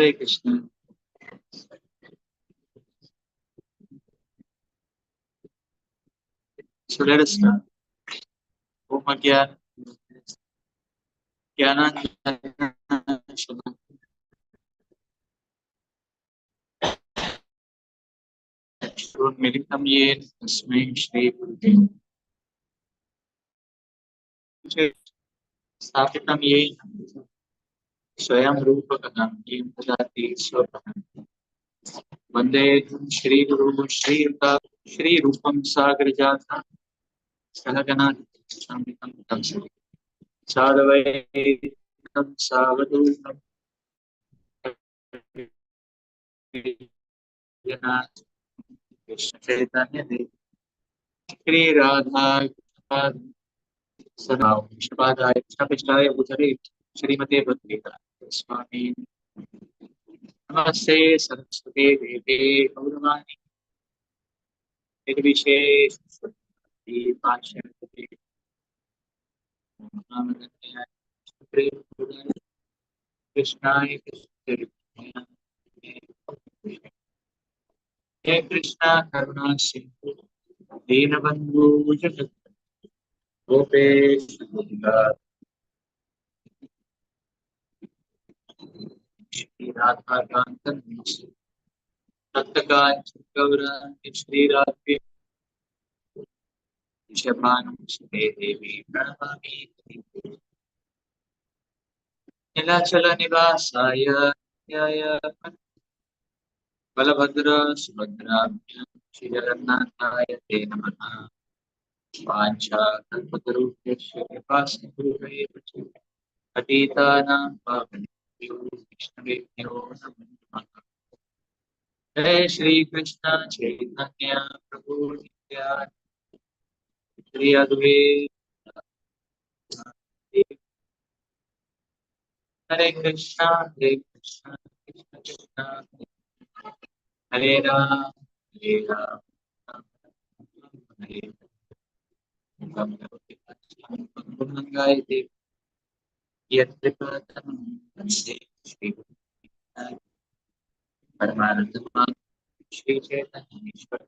Hare Krishna. So let us start. Om Agyan, Jnananjana Shalakaya Militam Yen Tasmai Shri Gurave Sthapitam Yen Swayam Rupakam Yen Tadati Swapakam Vandeham Shri Guru Shri Rupam Sagrajata Sahagana Samhitam Tamsari Sadavaitam Savadutam Jana Krishna Chaitanya Dev Shri Radha Sadav Shabadaya Shabishaya Bhutare Shrimate Bhakti Swami Namaste Saraswati Devi Gauravani Nirvishesh Shri Pashya Krishna Hey Krishna Karuna Sindhu Dinabandhu Jagat Gopesh Shri Radha Kantan Sattaka Gaura Shri Radha Shabanu Shri Devi Pranamami Nilachala Nivasaya Yaya Balabhadra Subhadra Shri Jagannathaya Te Namaha Pancha Kalpatarupyasya Vipasya Patitanam Pavanebhyo Vaishnavebhyo Namo Namaha Jai Shri Krishna Chaitanya Prabhu Nityananda Shri Advaita Hare Krishna Krishna Krishna Hare Rama Hare Rama Hare Rama Gayate Yatripatam Vande Shri Paramananda Shri Chaitanya Ishwar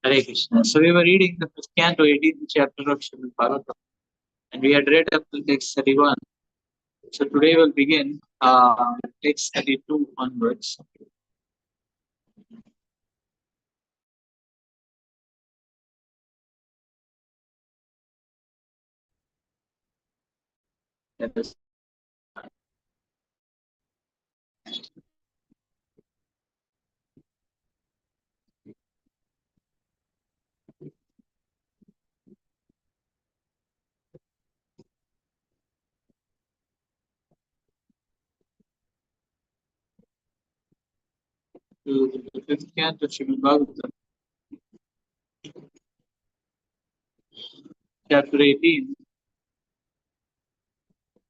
Hare Krishna. So we were reading the first canto, 18th chapter of Srimad Bhagavatam, and we had read up to text 31. So today we'll begin text 32 onwards. Let us to the fifth canto of Srimad Bhagavatam, chapter 18,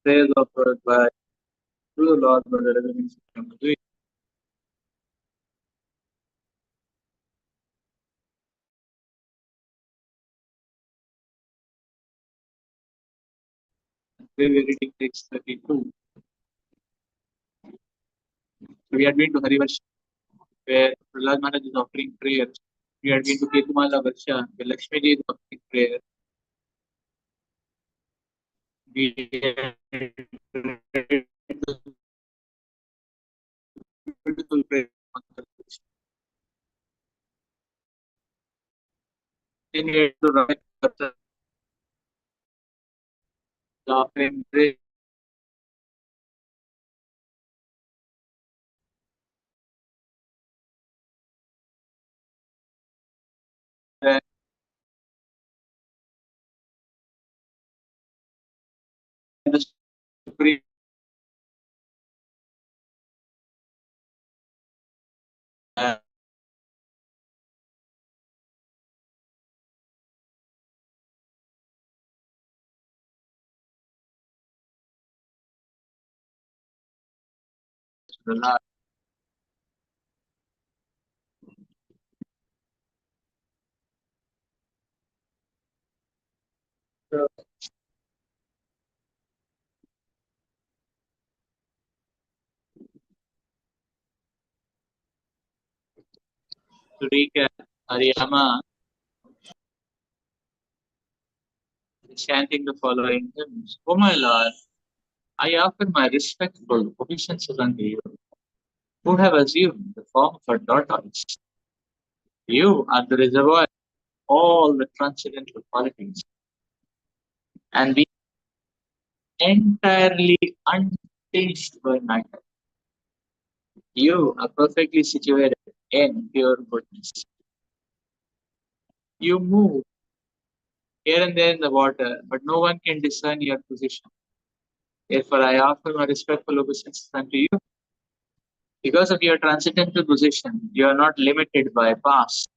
prayers offered by to the Lord by the Reverend Madhuri. Today we are reading text 32. So we had been to Harivarsha, where Prahlad Maharaj is offering prayers. We had been to Ketumala Varsha, where Lakshmi Ji is offering prayer. We had beautiful prayer. Then we had to Ramaya offering prayer. And the Supreme the last. So To recap, Ariyama is chanting the following hymns. O my Lord, I offer my respectful obeisances unto you, who have assumed the form of a tortoise. You are the reservoir of all the transcendental qualities, and we entirely untinged by matter. You are perfectly situated in pure goodness. You move here and there in the water, but no one can discern your position. Therefore, I offer my respectful obeisances unto you. Because of your transcendental position, you are not limited by past,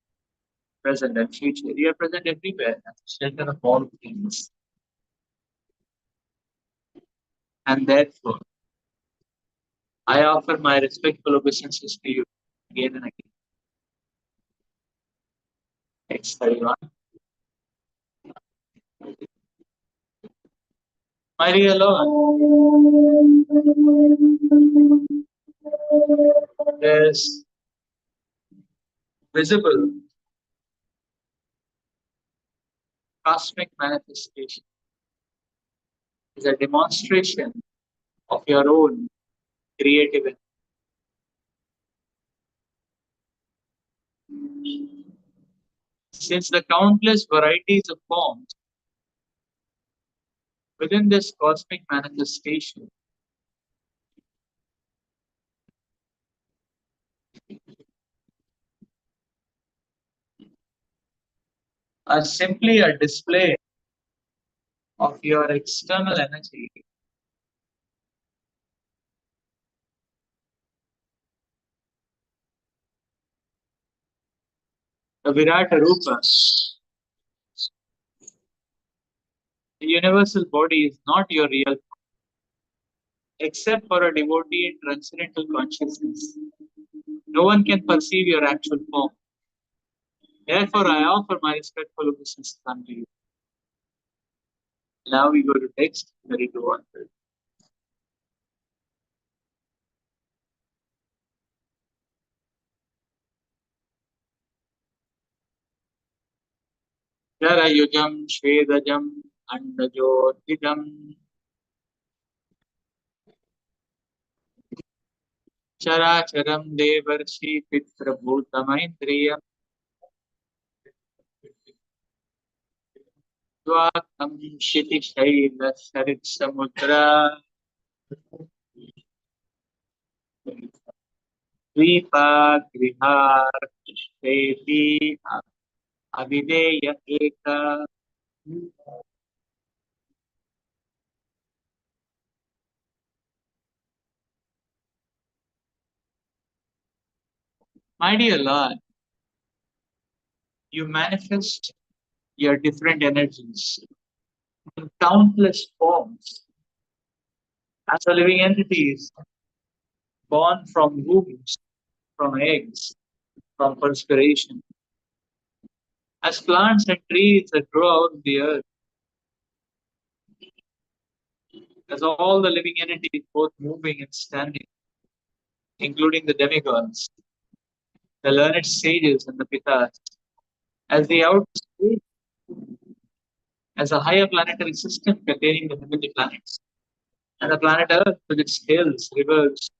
present, and future. You are present everywhere at the center of all things. And therefore, I offer my respectful obeisances to you again and again. Next, 31. My dear Lord, there's visible cosmic manifestation is a demonstration of your own creativity. Since the countless varieties of forms within this cosmic manifestation are simply a display of your external energy, the Virata Rupa, the universal body is not your real form, except for a devotee in transcendental consciousness. No one can perceive your actual form. Therefore, I offer my respectful obeisances unto you. Now we go to text 32 onward. Jarayujam Shvedajam Andajotidam Characharam Devarshi Pitrabhutamaindriyam Dvakam Shitishaiva Sarit Samudra Vipa Grihar Sheti Avideya Eka. My dear Lord, you manifest your different energies in countless forms as a living entities born from wombs, from eggs, from perspiration, as plants and trees that grow out of the earth, as all the living entities, both moving and standing, including the demigods, the learned sages, and the pitas, as the outer space, as a higher planetary system containing the heavenly planets, and the planet Earth with its hills, rivers,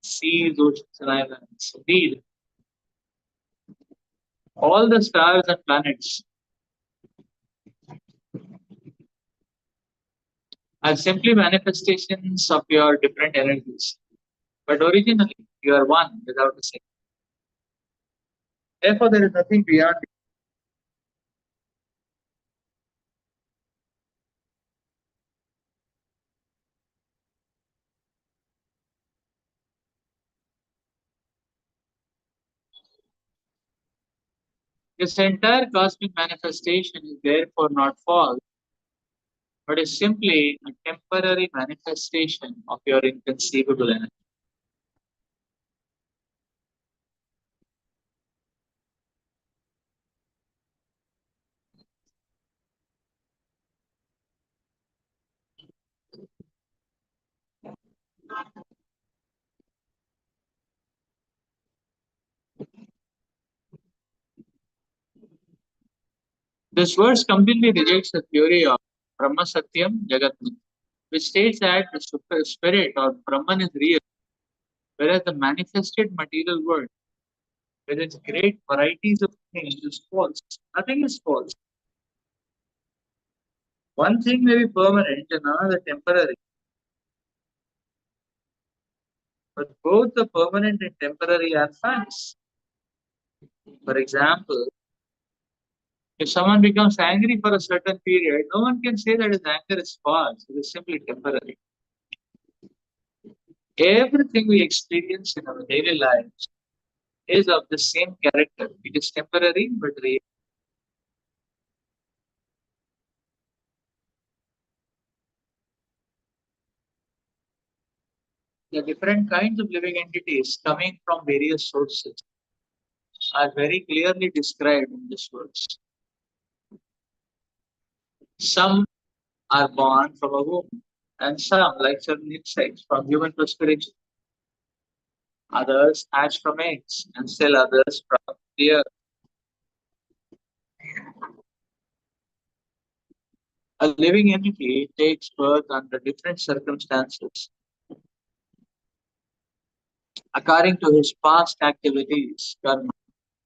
seas, oceans, and islands. Indeed, all the stars and planets are simply manifestations of your different energies. But originally, you are one without a second. Therefore, there is nothing beyond you. This entire cosmic manifestation is therefore not false, but is simply a temporary manifestation of your inconceivable energy. This verse completely rejects the theory of Brahma Satyam Jagat Mithya, which states that the spirit or Brahman is real, whereas the manifested material world, with its great varieties of things, is false. Nothing is false. One thing may be permanent and another temporary, but both the permanent and temporary are facts. For example, if someone becomes angry for a certain period, no one can say that his anger is false. It is simply temporary. Everything we experience in our daily lives is of the same character. It is temporary but real. The different kinds of living entities coming from various sources are very clearly described in this verse. Some are born from a womb, and some, like certain insects, from human perspiration. Others hatch from eggs, and still others from the earth. A living entity takes birth under different circumstances according to his past activities, karma.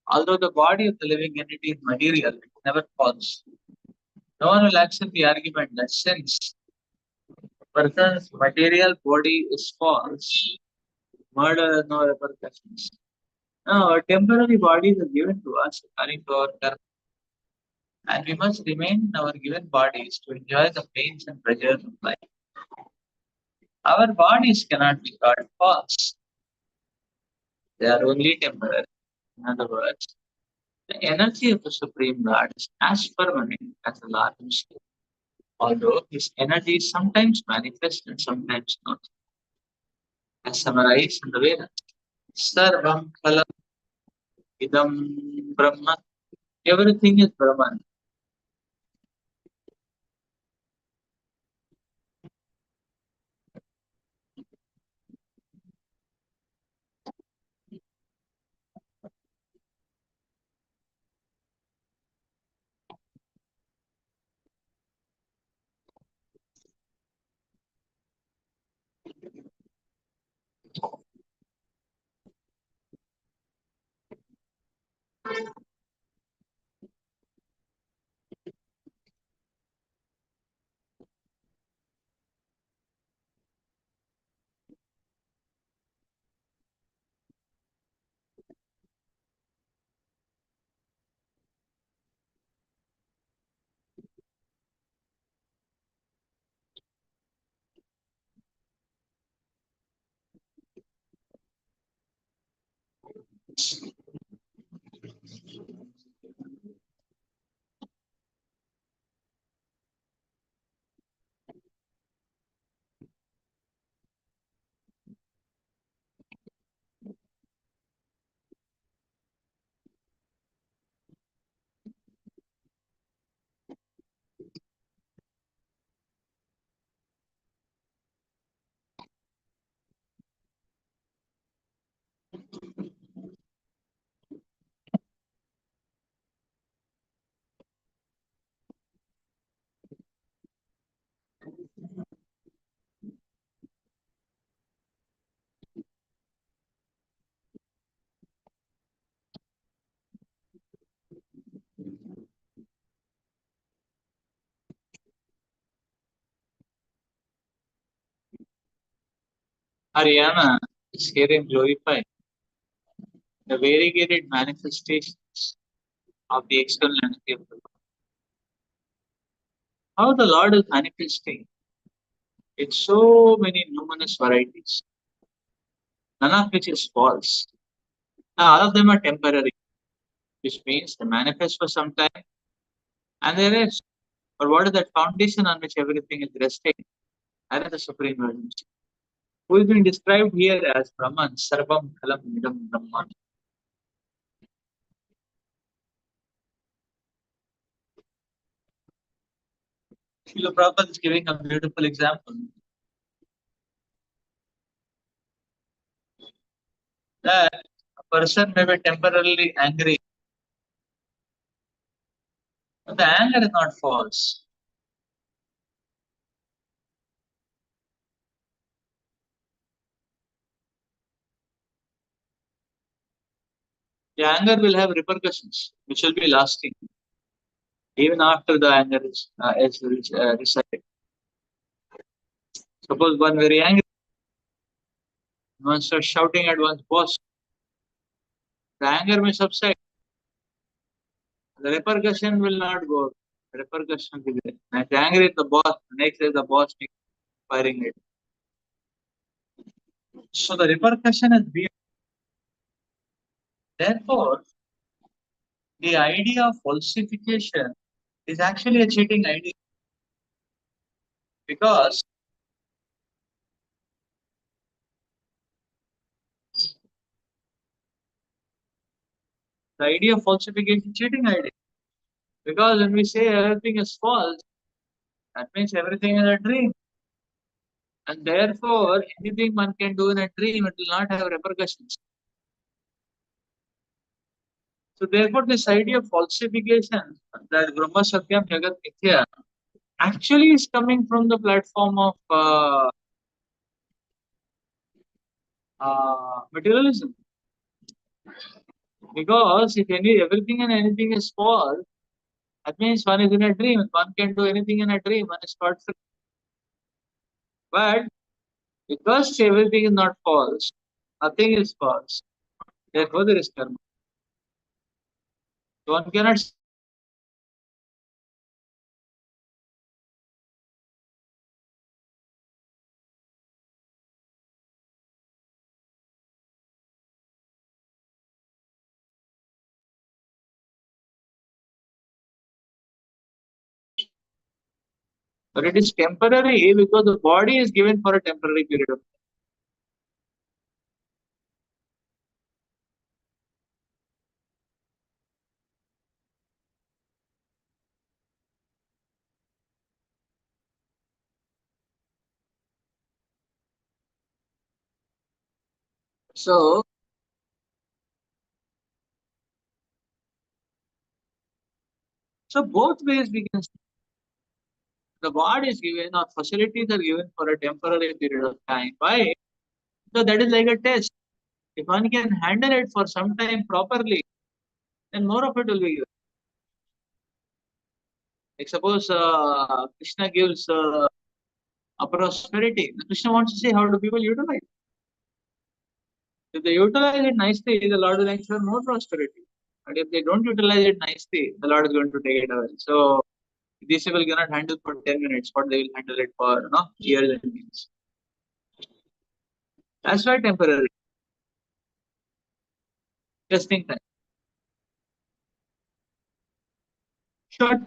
Although the body of the living entity is material, it never falls. No one will accept the argument that since a person's material body is false, murder has no repercussions. No, our temporary bodies are given to us according to our karma, and we must remain in our given bodies to enjoy the pains and pleasures of life. Our bodies cannot be called false, they are only temporary. In other words, the energy of the Supreme Lord is as permanent as the large scale, although his energy is sometimes manifest and sometimes not, as summarized in the Vedas. Sarvam Khalam Idam Brahma. Everything is Brahman. Haryana is herein glorified the variegated manifestations of the external energy of the Lord. How the Lord is manifesting in so many numerous varieties, none of which is false. Now, all of them are temporary, which means they manifest for some time and they rest. But what is that foundation on which everything is resting? That is the Supreme Lord, who is being described here as Brahman, Sarvam Kalam Idam Brahman. Srila Prabhupada is giving a beautiful example that a person may be temporarily angry, But the anger is not false. The anger will have repercussions, which will be lasting even after the anger is resided. Suppose one very angry, one starts shouting at one's boss. The anger may subside. The repercussion will not go. The repercussion will be there. And the angry at the boss, the next day the boss makes firing it. So the repercussion is beyond. Therefore, the idea of falsification is actually a cheating idea because the idea of falsification is cheating idea. Because when we say everything is false, that means everything is a dream. And therefore, anything one can do in a dream, it will not have repercussions. So therefore, this idea of falsification, that Brahma Satyam Jagat Mithya, actually is coming from the platform of materialism. Because if everything and anything is false, that means one is in a dream. One can do anything in a dream. One is not free. But because everything is not false, nothing is false. Therefore, there is karma. So one cannot. But it is temporary because the body is given for a temporary period of time. So, so both ways we can see. The body is given or facilities are given for a temporary period of time. Why? So that is like a test. If one can handle it for some time properly, then more of it will be given. Like suppose Krishna gives a prosperity. Krishna wants to see how do people utilize it. If they utilize it nicely, the Lord will ensure more prosperity. But if they don't utilize it nicely, the Lord is going to take it away. So these people cannot handle for 10 minutes, but they will handle it for years and years. That's why temporary. Testing time. Short.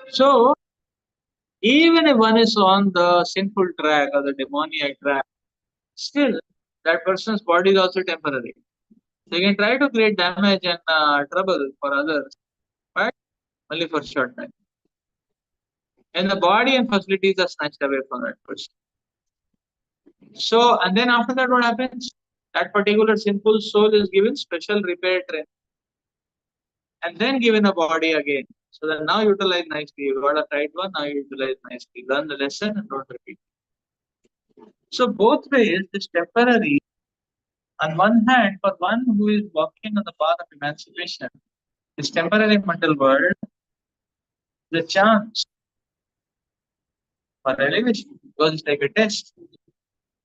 So even if one is on the sinful track or the demoniac track, still that person's body is also temporary. They can try to create damage and trouble for others, but only for short time. And the body and facilities are snatched away from that person. So, and then after that, what happens? That particular sinful soul is given special repair training and then given a body again. So that now utilize nicely. You got a right one, now you utilize nicely. Learn the lesson and don't repeat. So both ways is temporary. On one hand, for one who is walking on the path of emancipation, this temporary mental world, the chance for elevation because it's like a test.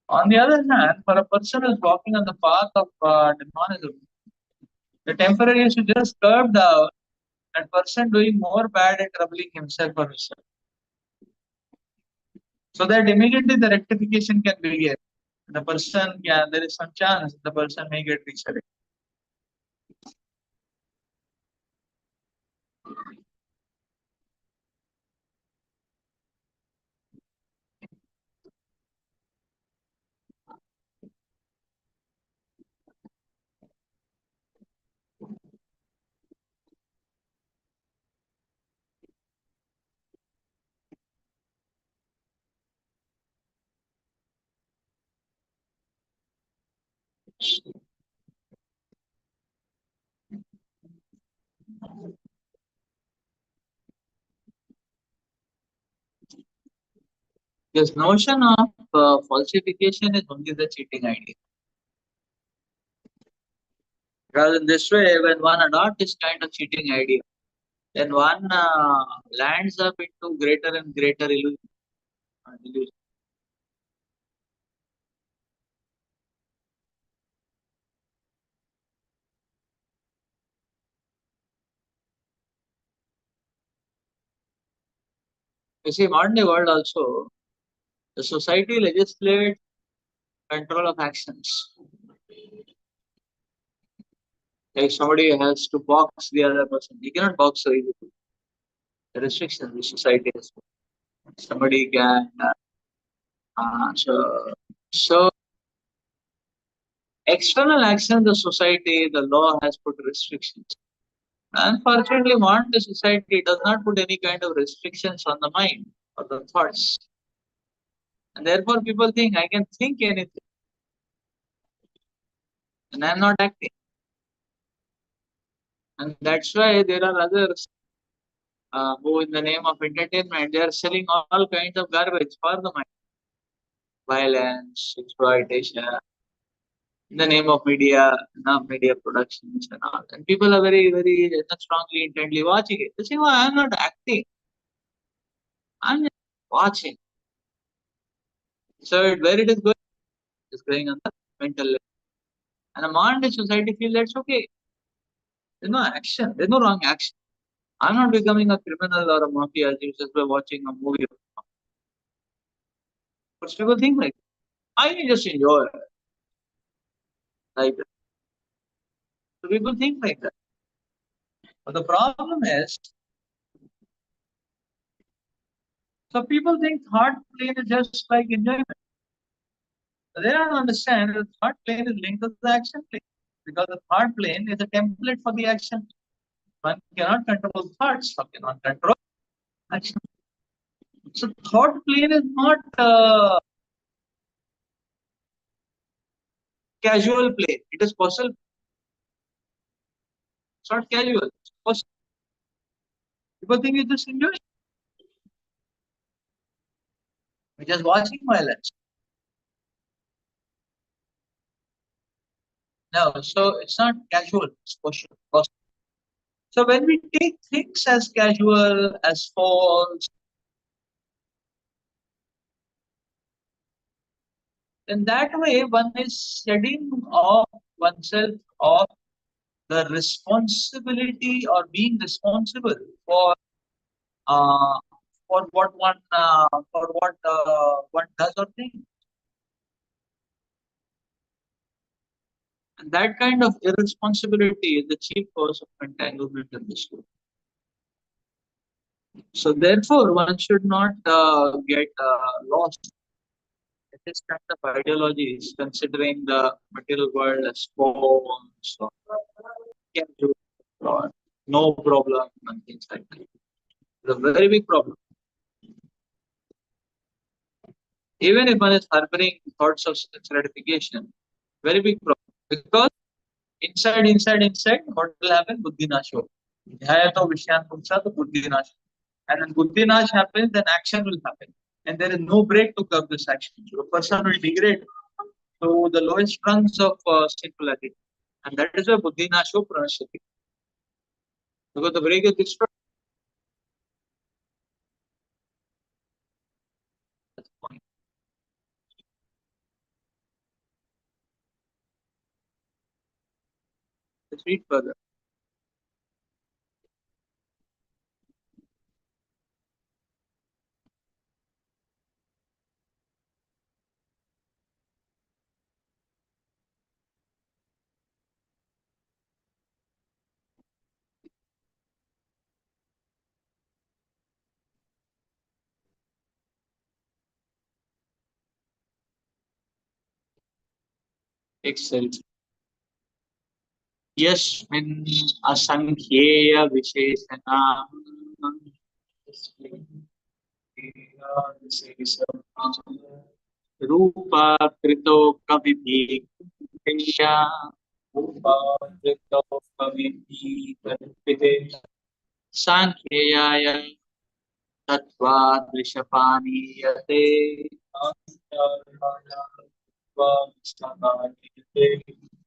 On the other hand, for a person who is walking on the path of demonism, the temporary is to just curb down that person doing more bad and troubling himself or herself. So that immediately the rectification can begin. The person, yeah, there is some chance the person may get resurrected. This notion of falsification is only the cheating idea. Rather in this way, when one adopts this kind of cheating idea, then one lands up into greater and greater illusion. Illusion. You see, modern day world also, the society legislates control of actions. Like somebody has to box the other person. You cannot box so easily. The restrictions the society has. Somebody can so external action, the society, the law has put restrictions. Unfortunately, modern society does not put any kind of restrictions on the mind or the thoughts. And therefore, people think I can think anything and I'm not acting. And that's why there are others who, in the name of entertainment, they are selling all kinds of garbage for the mind. Violence, exploitation, in the name of media, media productions and all. And people are very, very strongly, intently watching it. They say, well, I'm not acting, I'm just watching. So where it is going, it's going on the mental level. And a modern society feels that's okay. There's no action, there's no wrong action. I'm not becoming a criminal or a mafia just by watching a movie. But people think like, I can just enjoy it. Like that. So people think like that. But the problem is, so people think thought plane is just like enjoyment. They don't understand that the thought plane is linked to the action plane. Because the thought plane is a template for the action. One cannot control thoughts, one cannot control action. So thought plane is not casual plane. It is possible. It's not casual. It's possible. People think it's just enjoying. We're just watching violence. No, so it's not casual. It's possible. So when we take things as casual, as false, in that way one is shedding off oneself of the responsibility or being responsible for uh, for what one does or thinks. And that kind of irresponsibility is the chief cause of entanglement in this world. So therefore, one should not get lost in this kind of ideologies, considering the material world as phones or can do or no problem and things like that. It's a very big problem. Even if one is harboring thoughts of self gratification, very big problem. Because inside, what will happen? Buddhi nash ho. Dhyayato vishyan pumsa, to buddhi nash. And when buddhi nash happens, then action will happen. And there is no break to curb this action. So the person will degrade to the lowest rungs of sinfulity. And that is why buddhi nasho pranashati. Because the break is destroyed. That's the point. Let's read further. Excellent. यस्मिन् असङ्ख्येय विशेषणा रूपाकृतो कविभिः Kriya Upadritokaviti Sankheyaya Tattva Drishapaniyate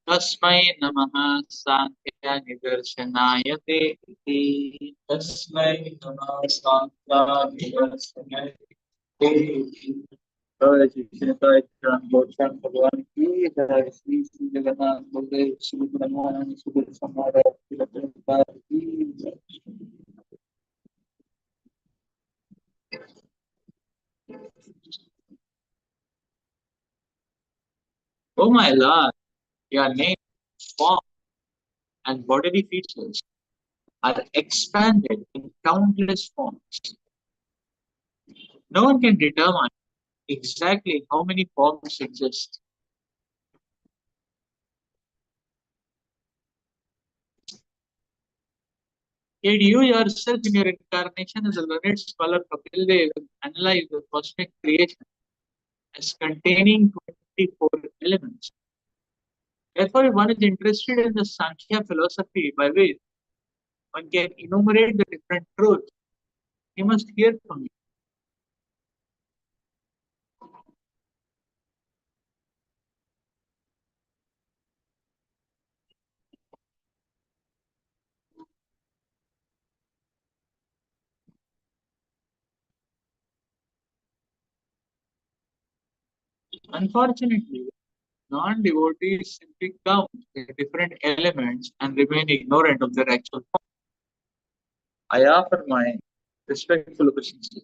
तस्मै नमः सांख्यनिदर्शनाय ते इति तस्मै नमः सांख्यनिदर्शनाय ते इति। जय श्री कृष्ण गौतम भगवान की जय। श्री श्री जगन्नाथ बलदेव श्री ब्रह्मानंद सुखदेव समारोह की जय। Oh my Lord, your name, form, and bodily features are expanded in countless forms. No one can determine exactly how many forms exist. Yet you yourself in your incarnation as a learned scholar Kapil Dev analyze the cosmic creation as containing 24 elements. Therefore, if one is interested in the Sankhya philosophy by which one can enumerate the different truths, he must hear from me. Unfortunately, non-devotees simply count the different elements and remain ignorant of their actual form. I offer my respectful obeisances.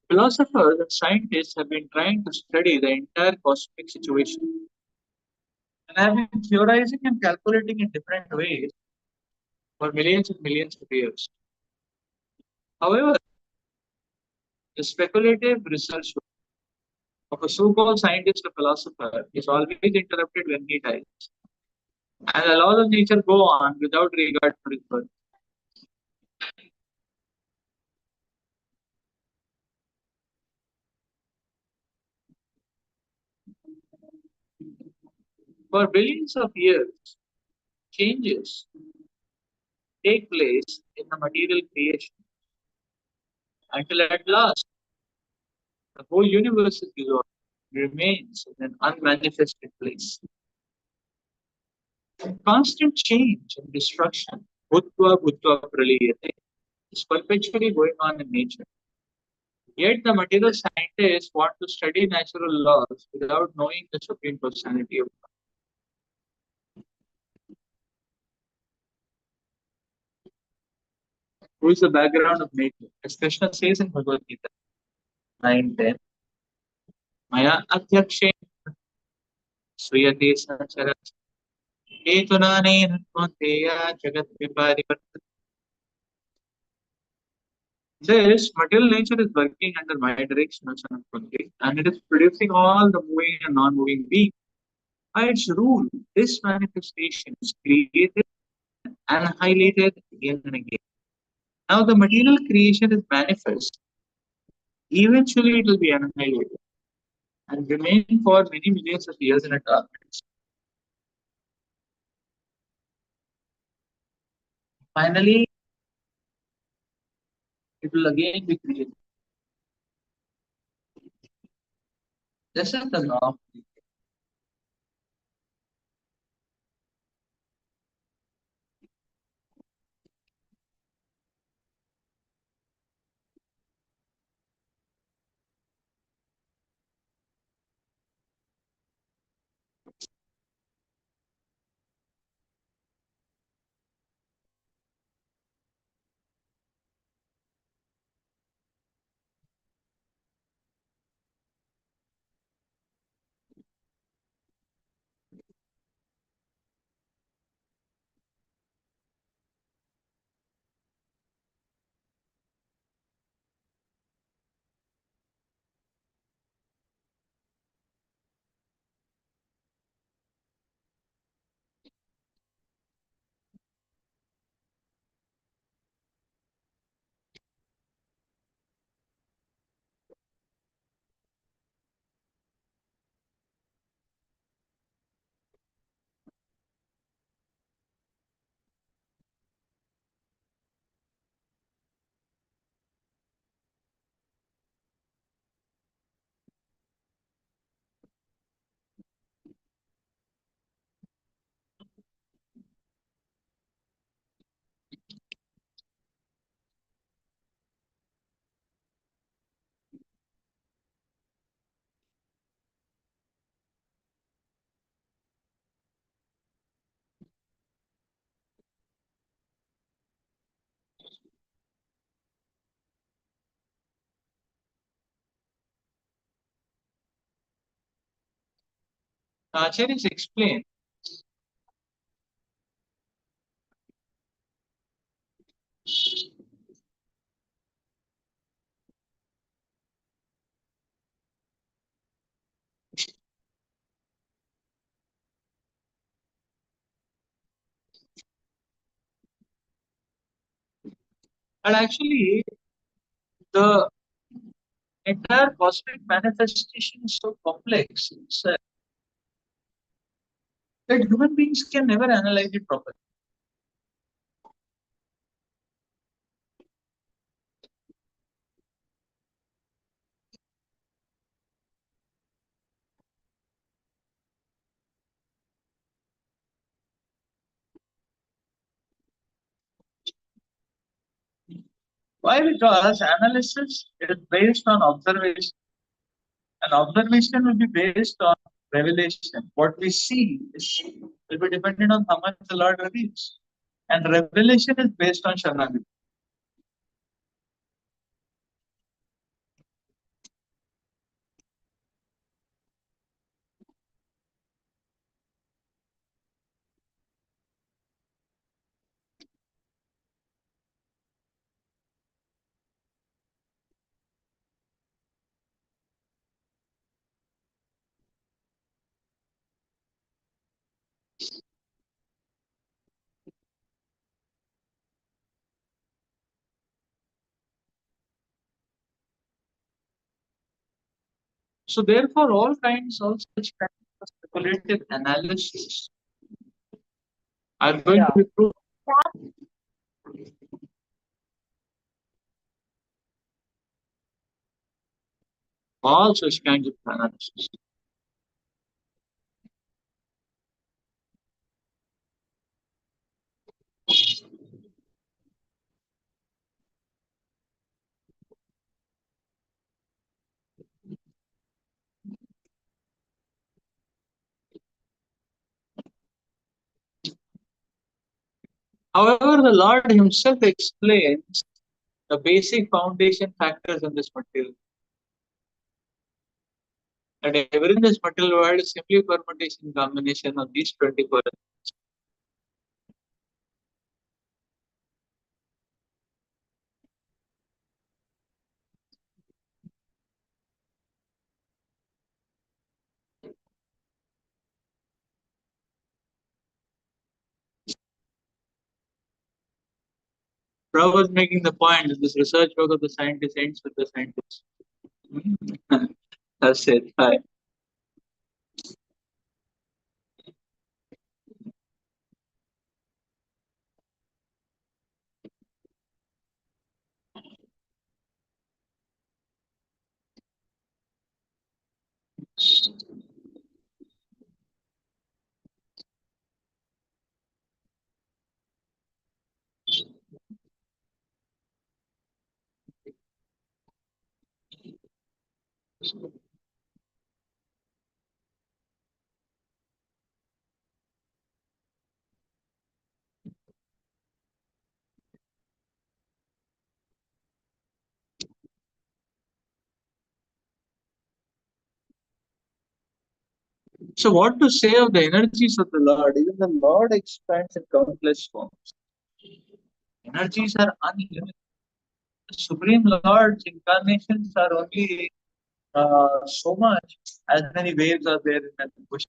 Philosophers and scientists have been trying to study the entire cosmic situation and have been theorizing and calculating in different ways for millions and millions of years. However, the speculative research of a so-called scientist or philosopher is always interrupted when he dies, and the laws of nature go on without regard for his birth. For billions of years, changes take place in the material creation until at last the whole universe is dissolved, remains in an unmanifested place. Constant change and destruction, bhutva bhutva praliyate, is perpetually going on in nature. Yet the material scientists want to study natural laws without knowing the supreme personality of God. Who is the background of nature? As Krishna says in Bhagavad Gita 9:10, Maya adhyakshen suyate sanchara hetunane natvanteya jagat viparivartati. This material nature is working under my direction, O son of Kunti, and it is producing all the moving and non-moving beings. By its rule, this manifestation is created and highlighted again and again. Now the material creation is manifest. Eventually it will be annihilated and remain for many millions of years in a darkness. Finally, it will again be created. This is the law. Acharyas explain that actually the entire cosmic manifestation is so complex that human beings can never analyze it properly. Why? Because analysis is based on observation, and observation will be based on revelation. What we see will be dependent on how much the Lord reveals, and revelation is based on Sharanagati. So therefore, all such kinds of speculative analysis are going to be proved. All such kinds of analysis. However, the Lord Himself explains the basic foundation factors in this material. That everything in this material world is simply a permutation combination of these 24. Prabhupada was making the point that this research work of the scientist ends with the scientist. That's it. Hi. So, what to say of the energies of the Lord? Even the Lord expands in countless forms. Energies are unlimited. The Supreme Lord's incarnations are only so much as many waves are there in that ocean.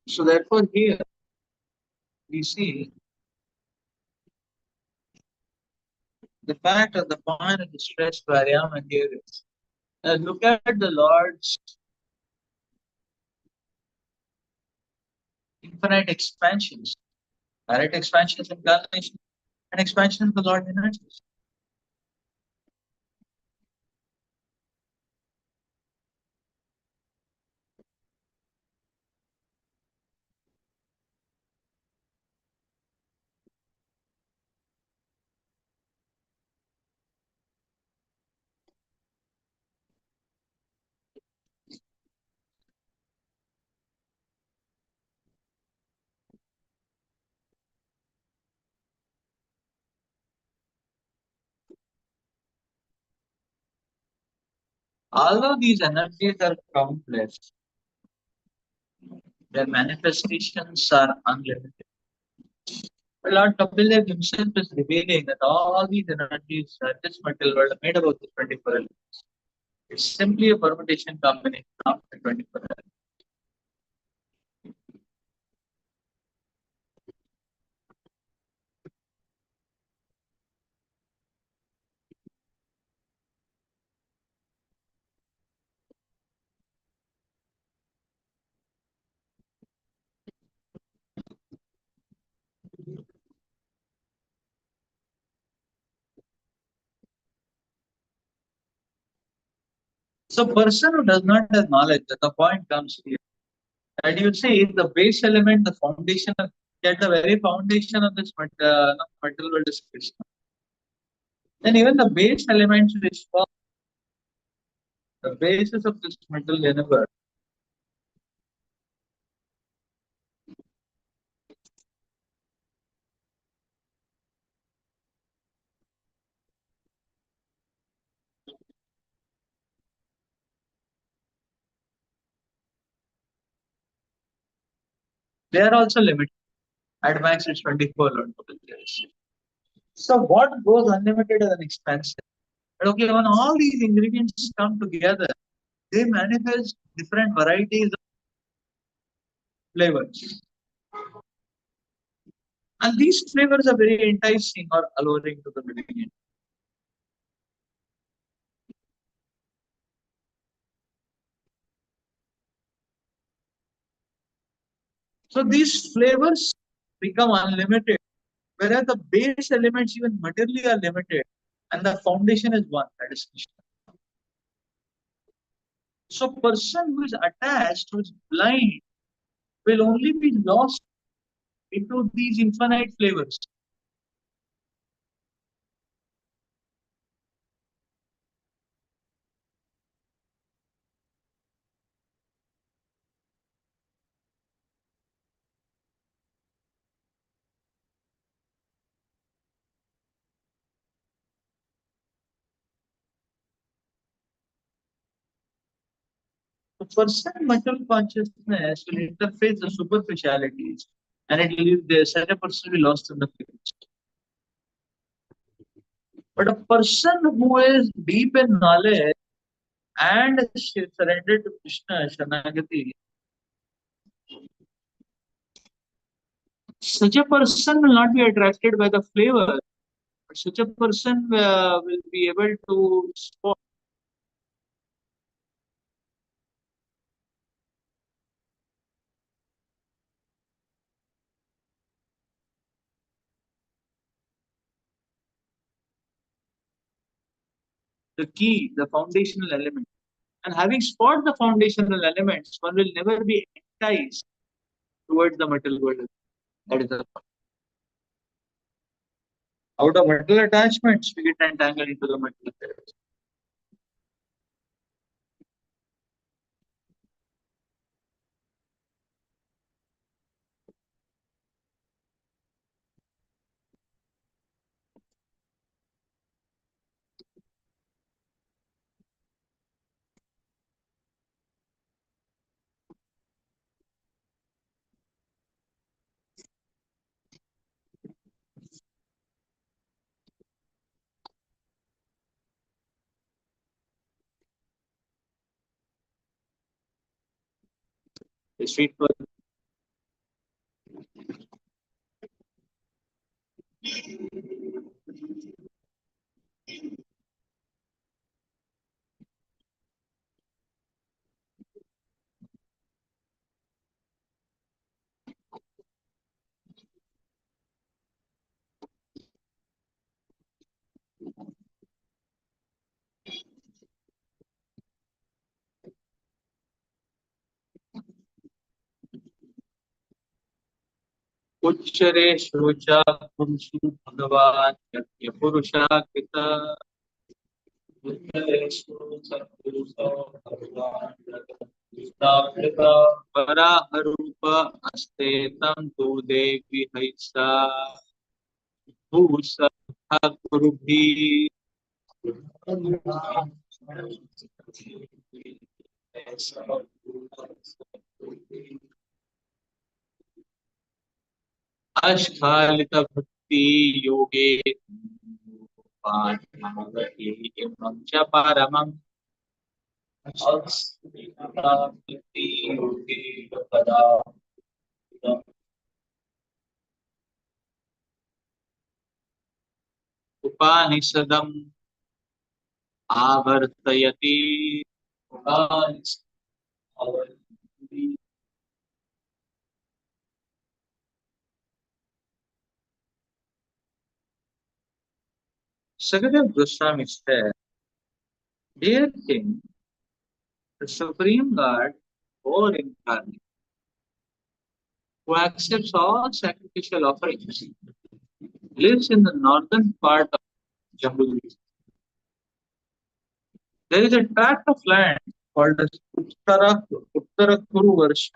So therefore here we see the fact of the point of the stress variable here is, look at the Lord's infinite expansions, direct expansions in incarnation, and expansion of the Lord energies. Although these energies are countless, their manifestations are unlimited. Lord Kapil himself is revealing that all these energies are this material world are made about the 24 elements. It's simply a permutation combination of the 24 elements. So person who does not have knowledge, that the point comes here. And you see the base element, the foundation of at the very foundation of this material world is Krishna. Then even the base elements which form the basis of this material universe, they are also limited. At max it's 24 Lord Kapil says. So what goes unlimited is an expansion. But okay, when all these ingredients come together, they manifest different varieties of flavors. And these flavors are very enticing or alluring to the beginning. So these flavors become unlimited, whereas the base elements, even materially, are limited, and the foundation is one, that is Krishna. So person who is attached, who is blind, will only be lost into these infinite flavors. The person mental consciousness will interface the superficialities, and it will leave the such a person will be lost in the flavors. But a person who is deep in knowledge and surrendered to Krishna, Shanagati, such a person will not be attracted by the flavor, but such a person will be able to spot the key, the foundational element. And having spot the foundational elements, one will never be enticed towards the material world. That is the point. Out of material attachments, we get entangled into the material affairs. The street उच्चरे शोचा पुरुषो भगवान् यज्ञ पुरुषा कृत उच्चरे शोचा पुरुषो भगवान् कृत वराहरूप अस्ते तं तु देवी हैसा भूसः कुरुभिः अस्खालित भक्ति योगे इमं च परमम् भक्ति योगे पदा उपानिषदम् आवर्तयति Sukadeva Goswami said, "Dear King, the Supreme Lord, or incarnate, who accepts all sacrificial offerings, lives in the northern part of Jambu region. There is a tract of land called as Uttara Kuru Varsha.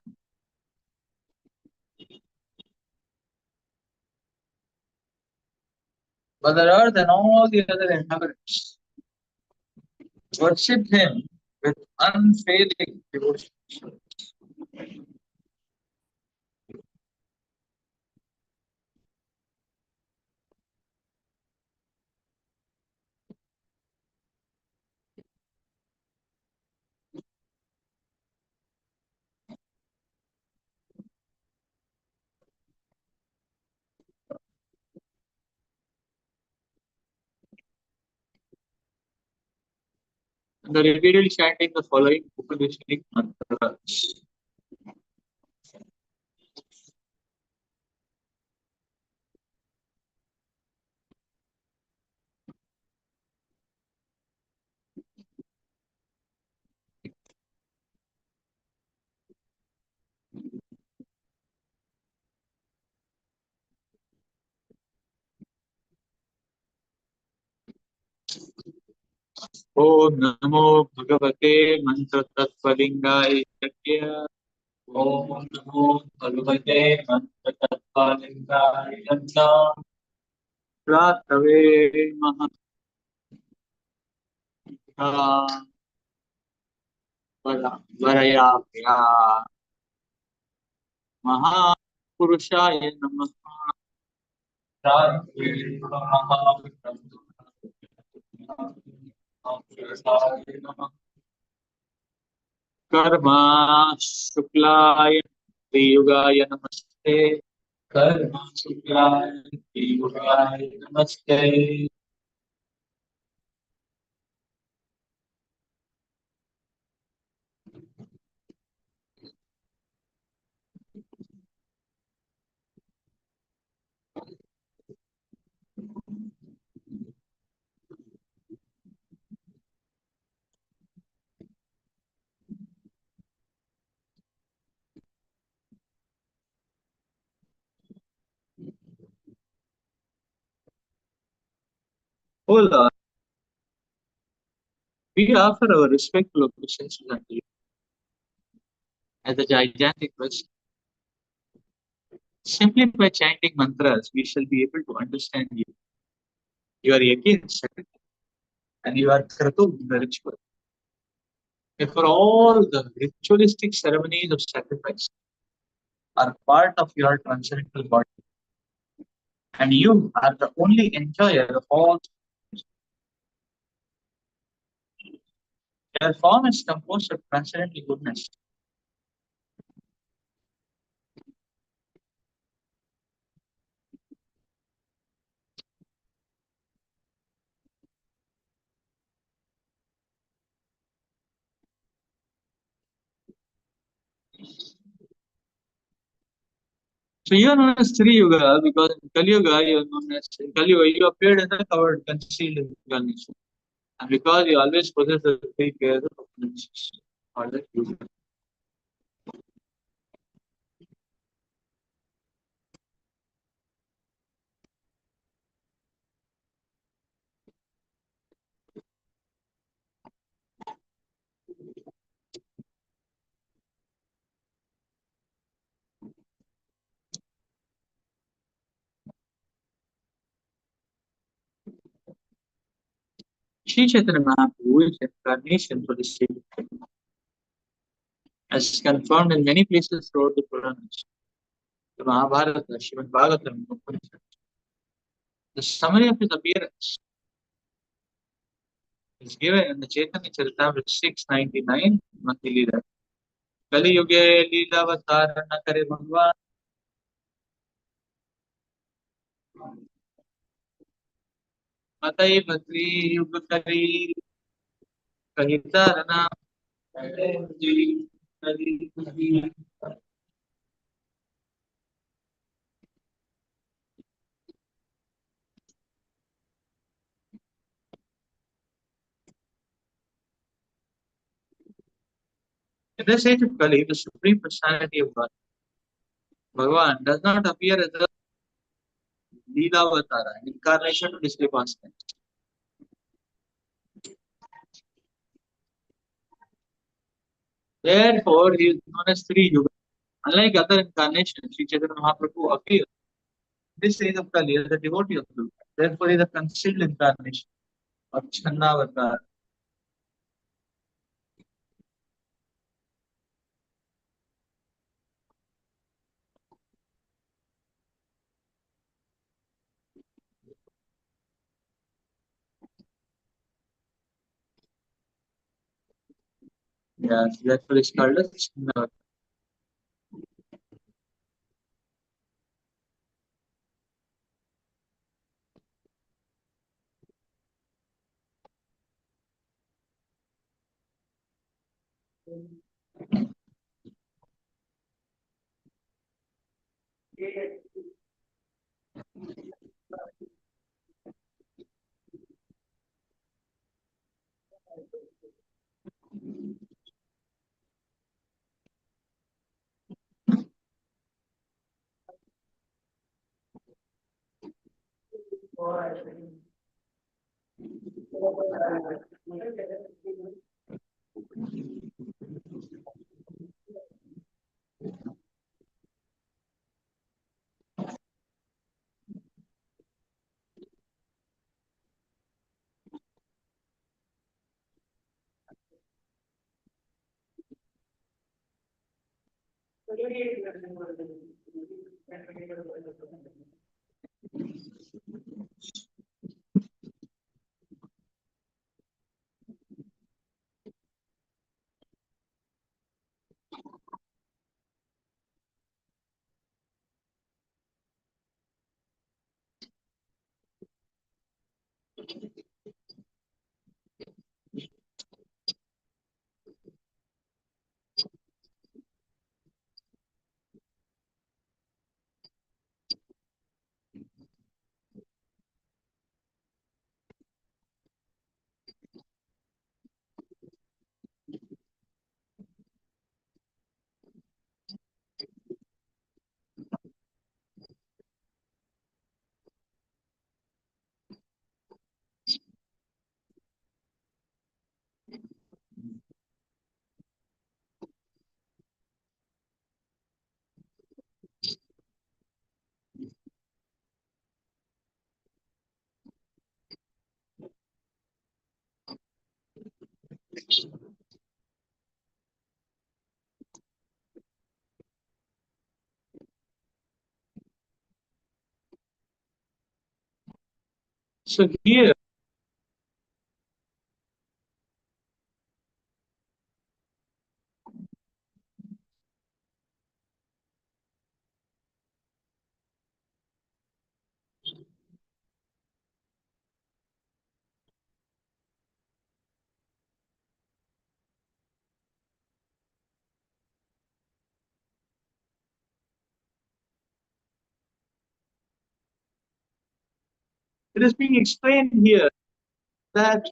But the earth and all the other inhabitants worship him with unfailing devotion." And the repeatedly chanting the following Upanishadic mantras. Om Namo Bhagavate Mantra Tattvaliঙ্গাय Yajna. Om Namo Bhagavate Mantra Tattvaliঙ্গাय Yajna. Pratave Maha Varayapya Mahapurushaye Namaha. Pratave Maha Karma शुक्लाय त्रियुगाय नमस्ते कर्मा शुक्लाय त्रियुगाय नमस्ते O Lord, we offer our respectful obeisances unto you as a gigantic West. Simply by chanting mantras, we shall be able to understand you. You are against sacrifice, and you are Kratu in the ritual. And for all the ritualistic ceremonies of sacrifice are part of your transcendental body, and you are the only enjoyer of all. Your form is composed of transcendental goodness. So you are known as Sri Yuga because in Kali Yuga you are known as in Kali Yuga you appeared as a covered, concealed incarnation. And because you always possess the three pairs of appearances. Or the Yuga. Sri Chaitanya Mahaprabhu is incarnation for the same as confirmed in many places throughout the Puranas. The Mahabharata, Srimad Bhagavatam, Upanishad. The summary of his appearance is given in the Chaitanya Charitamrita 699 Mati Leela. Kali Yuge Leela Avatarana Kare Bhagwan Matai Bhatri Yuga Kari Kahitarana Ji Kari Kari. In this age of Kali, the Supreme Personality of God, Bhagavan, does not appear as a Leela Avatara, an incarnation to display past tense. Therefore, he is known as Sri Yuga. Unlike other incarnations, Sri Chaitanya Mahaprabhu appears in this age of Kali as a devotee of Durga. Therefore, he is a concealed incarnation of Channavatara. Yes, therefore, he is called as Channavatara. So here, It is being explained here that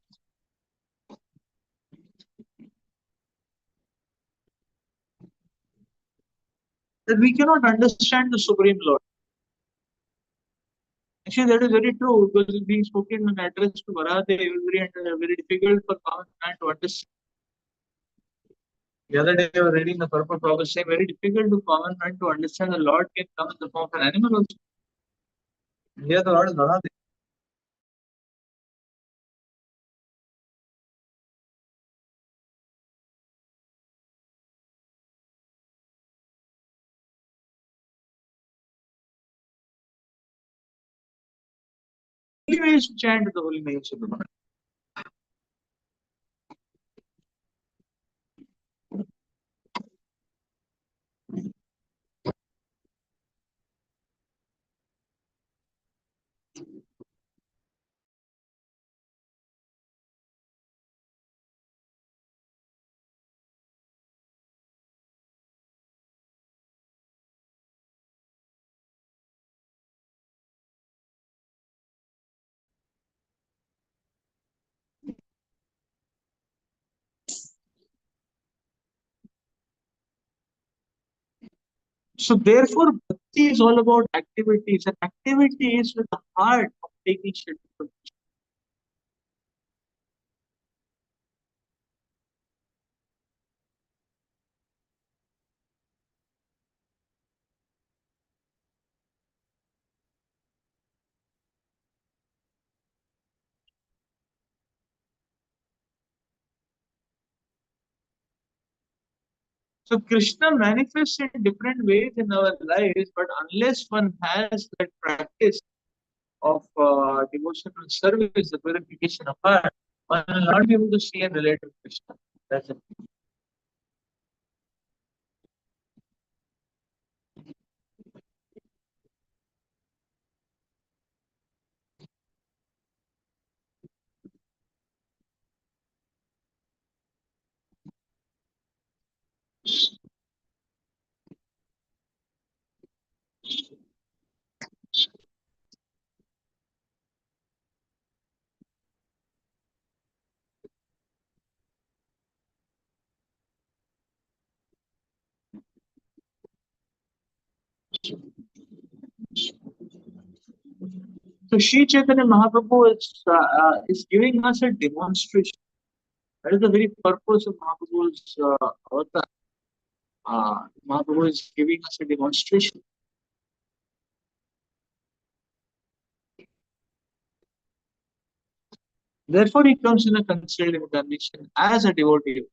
we cannot understand the Supreme Lord. Actually, that is very true because it's being spoken in address to Varahadev. It was very difficult for common man to understand. The other day, I was reading the purport of saying very difficult to common man to understand the Lord can come in the form of an animal also. Here, the Lord is Varahadev. He ways to chant the holy names of the Lord. So therefore, bhakti is all about activities, and activity is with the heart of taking shelter. So Krishna manifests in different ways in our lives, but unless one has that practice of devotional service, the purification of heart, one will not be able to see and relate to Krishna. That's it. So Sri Chaitanya Mahaprabhu is giving us a demonstration. That is the very purpose of Mahaprabhu's avatar. Mahaprabhu is giving us a demonstration. Therefore, he comes in a concealed incarnation as a devotee.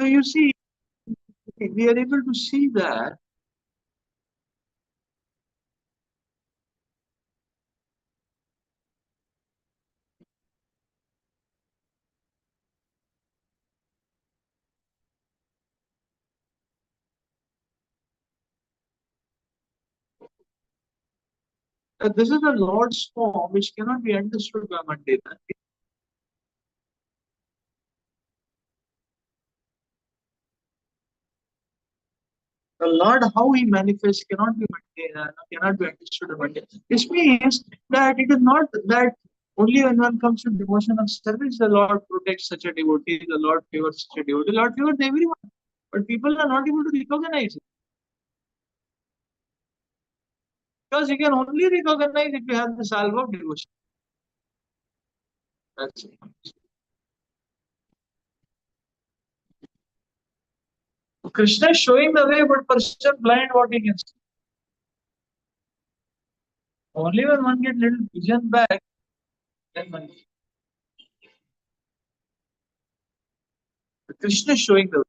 So you see, we are able to see that this is the Lord's form which cannot be understood by mundane. The Lord, how he manifests, cannot be mundane, cannot be understood by mundane. This means that it is not that only when one comes to devotion of service, the Lord protects such a devotee, the Lord favors such a devotee, the Lord favors everyone. But people are not able to recognize it. Because you can only recognize if you have the salve of devotion. That's it. Krishna is showing the way, but person blind what he can see. Only when one gets little vision back, then one. Krishna is showing the way.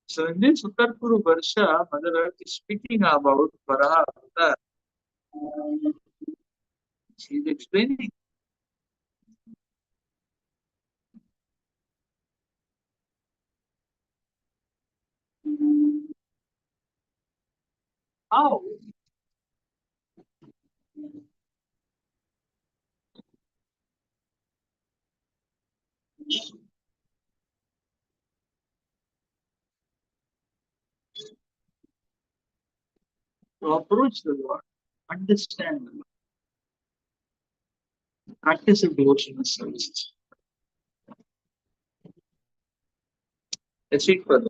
So in this Uttar Puru Varsha, Mother Earth is speaking about Varaha Avatar. She is explaining how to approach the Lord, understand the Lord, practice of devotional services. Let's read further.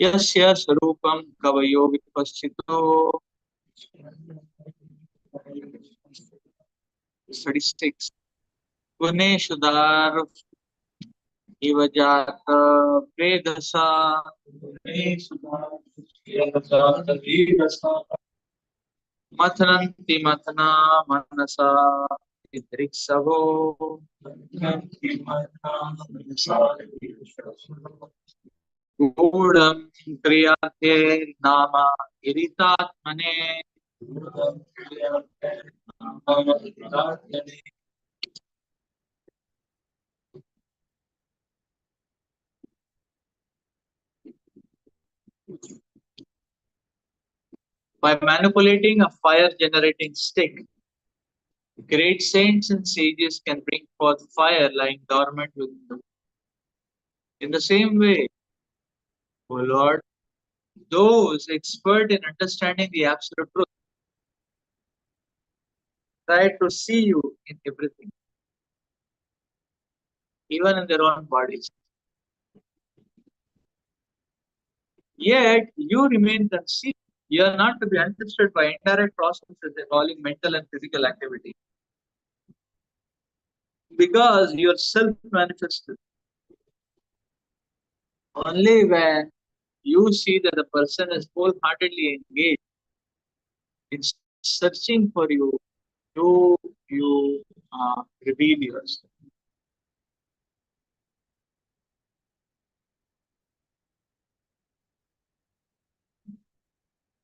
यस्य स्वरूपं कवयो विपश्चितो 36 गुणेषुदार इव जात वेदसा मथनन्ति मथना मनसा दृक्सवो गूढ़ं क्रियाते नाम गिरितात्मने by manipulating a fire generating stick. Great saints and sages can bring forth fire lying dormant within them. In the same way, O Lord, those expert in understanding the absolute truth try to see you in everything, even in their own bodies. Yet you remain concealed. You are not to be understood by indirect processes involving mental and physical activity. Because you are self manifested. Only when you see that the person is wholeheartedly engaged in searching for you, do you reveal yourself.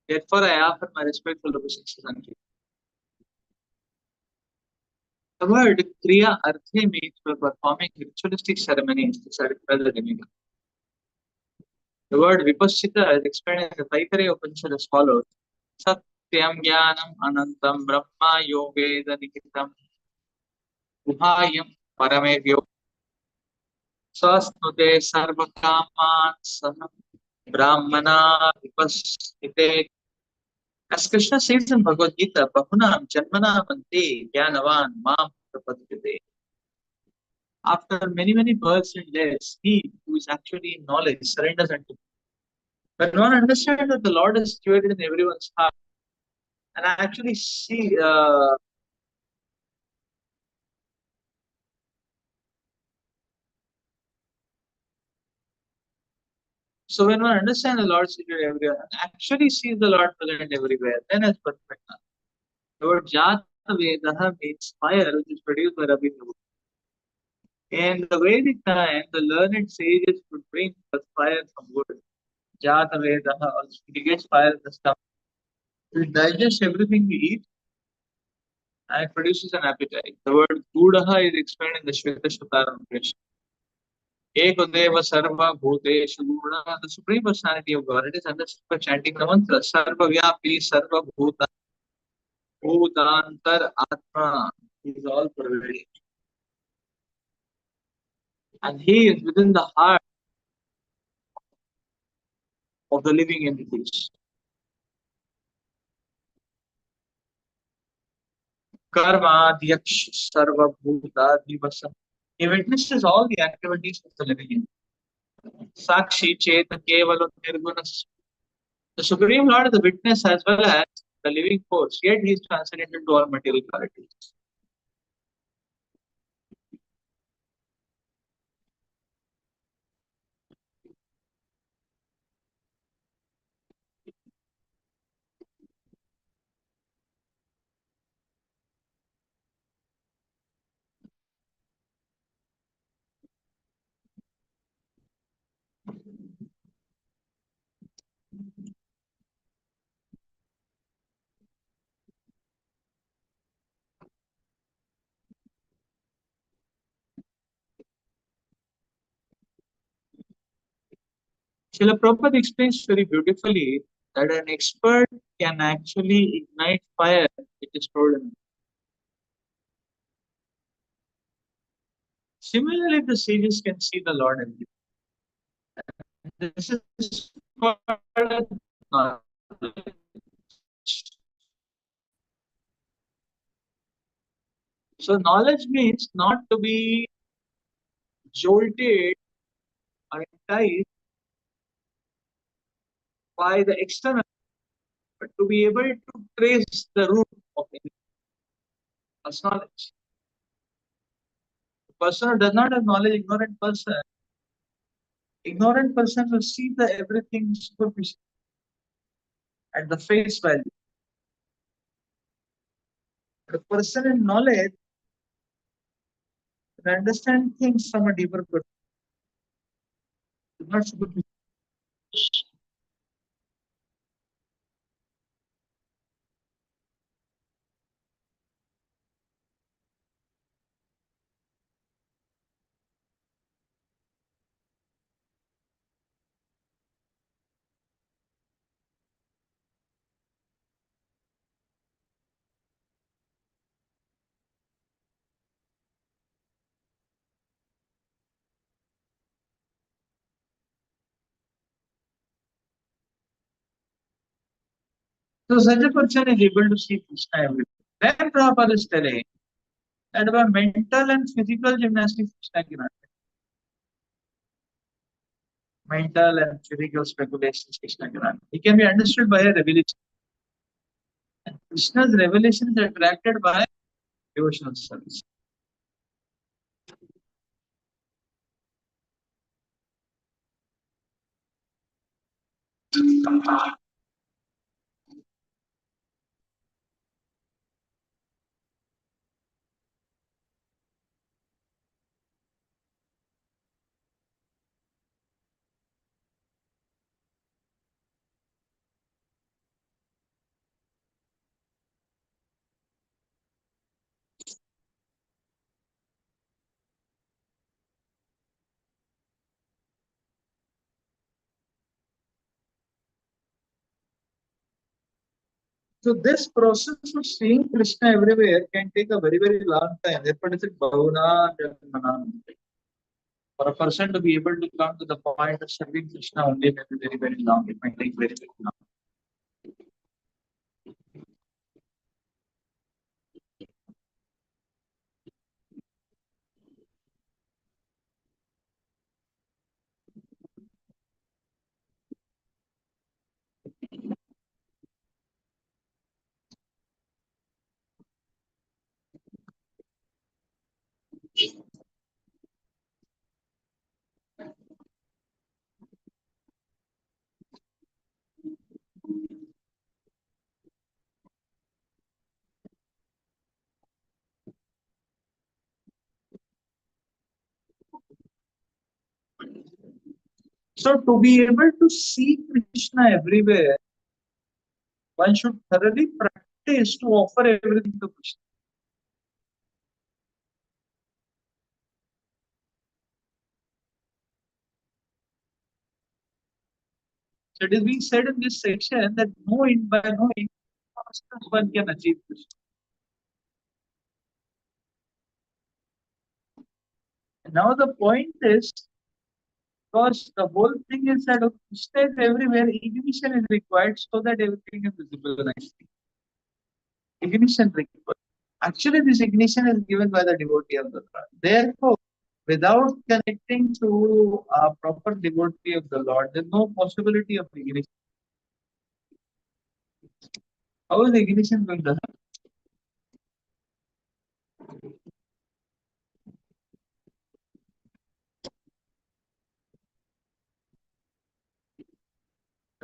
Therefore, I offer my respectful obeisances unto you. The word Kriya Arthe means for performing ritualistic ceremonies to satisfy the demigod. The word Vipassita is explained in the Taittiriya Upanishad as follows: Satyam Jnanam Anantam Brahma Yogeda Nikitam Guhayam Paramevyo Sasnute Sarvakaman Saha Brahmana Vipassite. As Krishna says in Bhagavad Gita, Bahunam Janmana Mante Jnanavan Mam Prapadyate. After many births and deaths, he who is actually in knowledge surrenders unto me. When one understands that the Lord is situated in everyone's heart, and I actually see, so when one understands the Lord situated everywhere, and actually sees the Lord present everywhere, then it's perfect. The word Jata Vedaha means fire, which is produced by rubbing the wood. In the Vedic time, the learned sages would bring the fire from wood. Jata Vedaha also indicates fire in the stomach. It digests everything we eat and it produces an appetite. The word Gudaha is explained in the Shweta Shvatara Upanishad. Ekadeva Sarva Bhuteshu Gudaha, the Supreme Personality of God. It is understood by chanting the mantra Sarva Vyapi Sarva Bhuta Bhutantar Atma. He is all pervading. And he is within the heart of the living entities. Karma Dhyaksh Sarva Bhuta Divasa. He witnesses all the activities of the living entity. Sakshi, Cheta, Kevala, Nirguna. The Supreme Lord is the witness as well as the living force, yet he is transcendental to all material qualities. Srila Prabhupada explains very beautifully that an expert can actually ignite fire, it is told in. Similarly, the sages can see the Lord in you. This is called knowledge. So, knowledge means not to be jolted or enticed by the external, but to be able to trace the root of any. That's knowledge. The person who does not have knowledge, ignorant person will see the everything superficial at the face value. The person in knowledge will understand things from a deeper perspective, not superficial. So such a person is able to see Krishna everywhere. Then Prabhupada is telling that by mental and physical gymnastics, Krishna cannot. Mental and physical speculations, Krishna cannot. He can be understood by a revelation. And Krishna's revelation is attracted by devotional service. So this process of seeing Krishna everywhere can take a very, very long time. Therefore, it's Bhavana Janmana. For a person to be able to come to the point of serving Krishna only may be very, very long. It might take very, very long. So to be able to see Krishna everywhere, one should thoroughly practice to offer everything to Krishna. So it is being said in this section that by knowing one can achieve Krishna. And now the point is, because the whole thing is that Krishna is everywhere, ignition is required so that everything is visible nicely. Ignition required. Actually, this ignition is given by the devotee of the Lord. Therefore, Without connecting to a proper devotee of the Lord, there's no possibility of ignition. How is the ignition going to happen?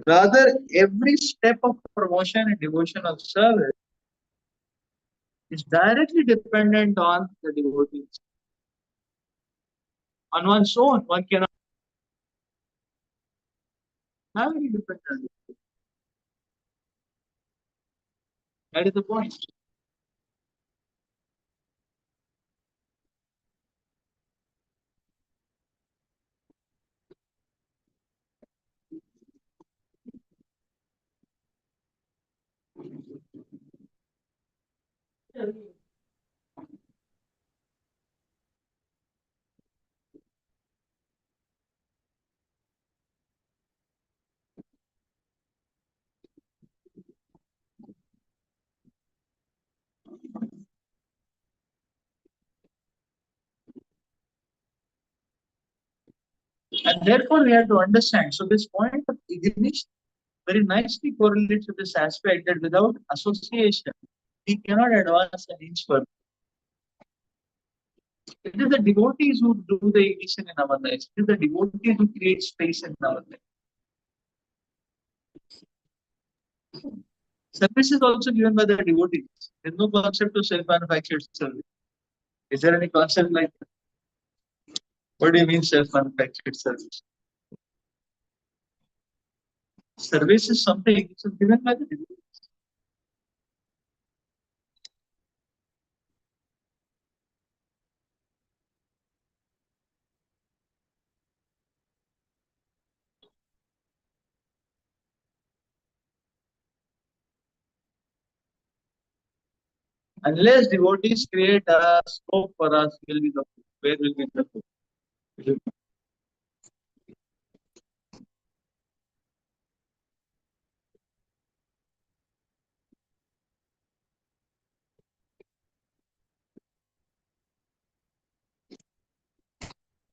Rather, every step of promotion and devotional service is directly dependent on the devotees. On one's own, one cannot have any dependence. That is the point. And therefore, we have to understand. So, this point of ignition very nicely correlates with this aspect that without association, we cannot advance an inch further. It is the devotees who do the ignition in our lives. It is the devotees who create space in our life. Service is also given by the devotees. There is no concept of self-manufactured service. Is there any concept like that? What do you mean self-manufactured service? Service is something which is given by the devotees. Unless devotees create a scope for us, will be the where will be the hope?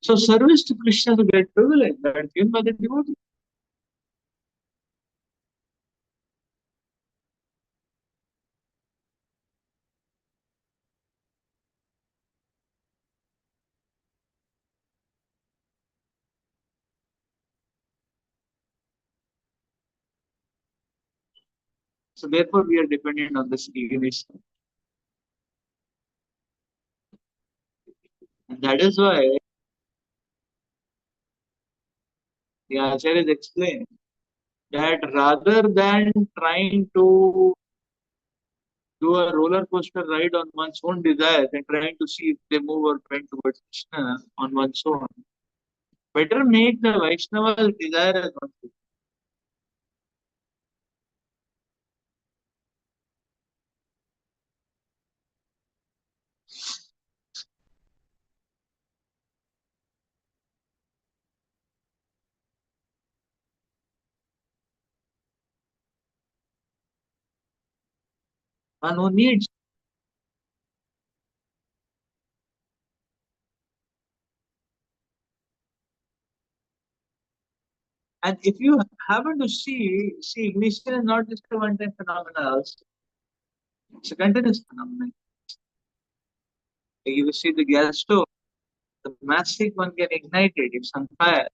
So service to Krishna is a great privilege that is given by the devotee. So therefore we are dependent on this ignition. And that is why the Acharyas explain that rather than trying to do a roller coaster ride on one's own desires and trying to see if they move or bend towards Krishna on one's own, better make the Vaishnava's desire as one. One who needs. And if you happen to see ignition is not just a one-time phenomenon, it's a continuous phenomenon. Like if you see the gas stove, the matchstick one can ignite it, it's on fire.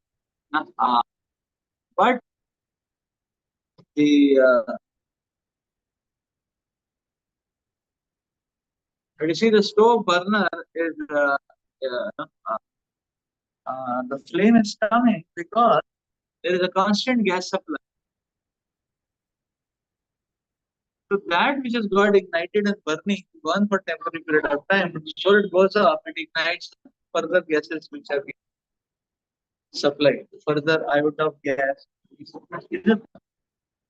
But the you see the stove burner is the flame is coming because there is a constant gas supply. So that which has got ignited and burning burn for temporary period of time, but before it goes off, it ignites further gases which are being supplied, further iota of gas.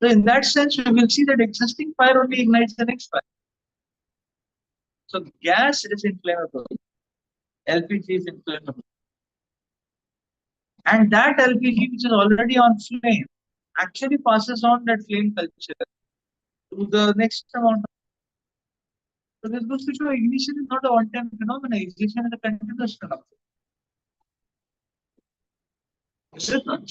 So in that sense, we will see that existing fire only ignites the next fire. So gas is inflammable. LPG is inflammable. And that LPG which is already on flame actually passes on that flame culture to the next amount of. So this goes to show ignition is not a one-time phenomenon. Ignition is a continuous phenomenon. Is it not?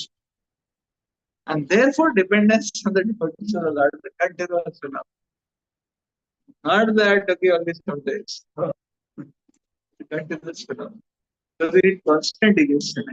And therefore, dependence on the devotees of the Lord is a continuous phenomenon. Not that, okay, only some days. No, it's a continuous phenomenon. So there is constant devotion.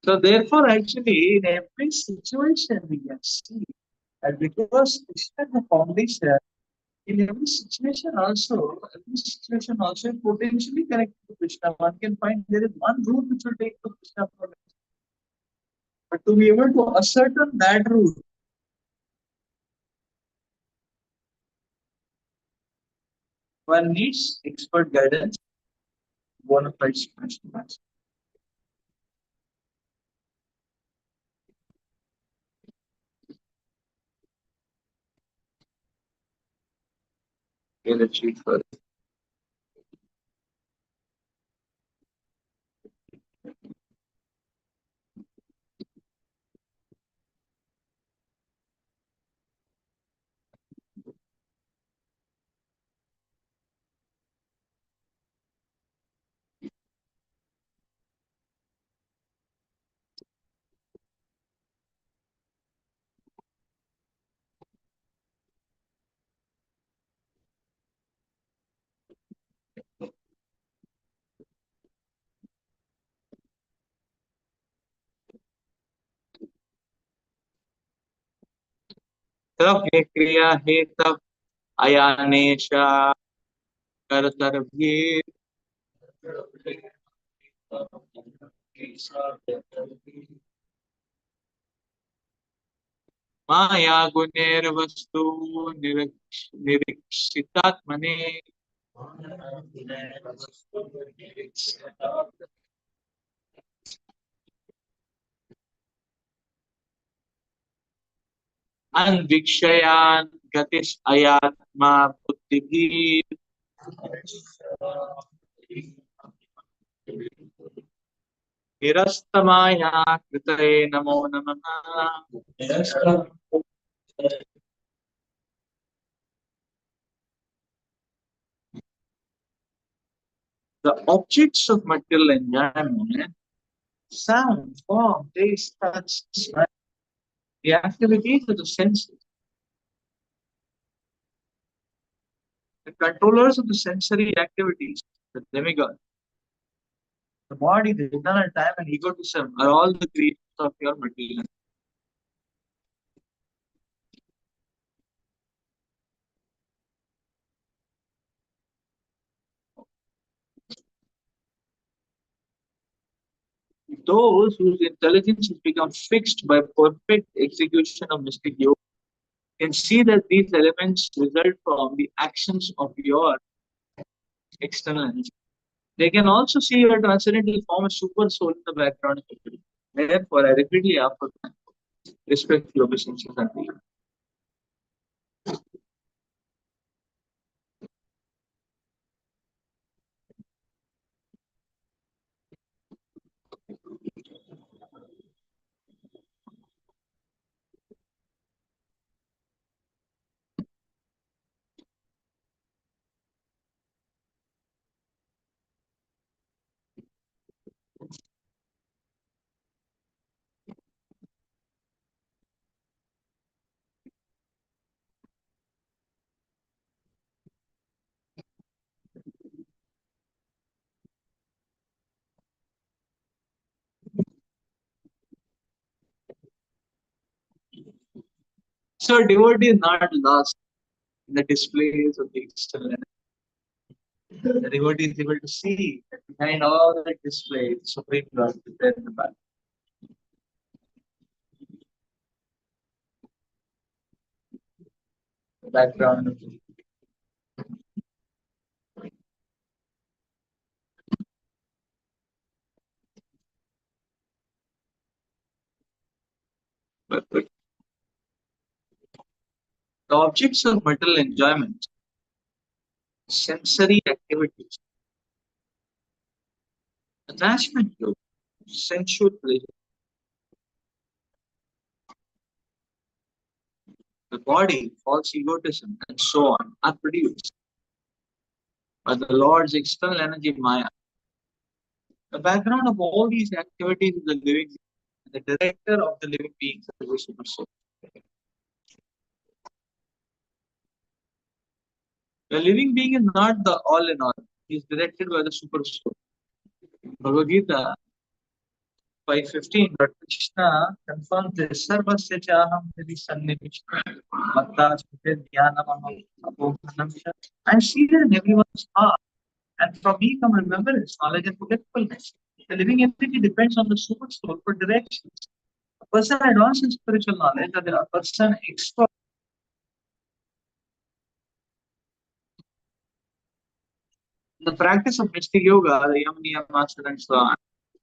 So therefore, actually, in every situation we can see, and because Krishna is the foundation, in every situation also is potentially connected to Krishna. One can find there is one route which will take to Krishna, but to be able to ascertain that route, one needs expert guidance, bona fide spiritual master. Okay, let's read further. तब हे क्रिया हे तब अयानेशा करतरभ्ये माया गुणेर्वस्तु निरीक्षितात्मने अन्वीक्षयान् गतिस् अयात्मा बुद्धिभिः निरस्तमाया कृतये नमो नमः. The objects of material enjoyment, sound, form, taste, touch, smell, the activities of the senses, the controllers of the sensory activities, the demigod, the body, the eternal time, and egotism are all the creations of your material. Those whose intelligence has become fixed by perfect execution of mystic yoga can see that these elements result from the actions of your external energy. They can also see your transcendental form as super soul in the background of the. Therefore, I repeatedly offer respect your obeisances and belief. So, a devotee is not lost in the displays of the external energy. The devotee is able to see that behind all the displays, the Supreme Lord is there in the background of the. The objects of material enjoyment, sensory activities, attachment to sensual pleasure, the body, false egotism, and so on, are produced by the Lord's external energy Maya. The background of all these activities is the living being. The director of the living beings is the super soul. The living being is not the all in all. He is directed by the super soul. Bhagavad Gita 5:15, Lord Krishna confirms this. Sarvasya chaham hri sannivishta matta smriti dhyanamaham apokhanam sha. I am seated in everyone's heart, and from me come remembrance, knowledge, and forgetfulness. The living entity depends on the super soul for directions. A person advanced in spiritual knowledge, or a person expert in the practice of mystic yoga, the yam niyam and so on,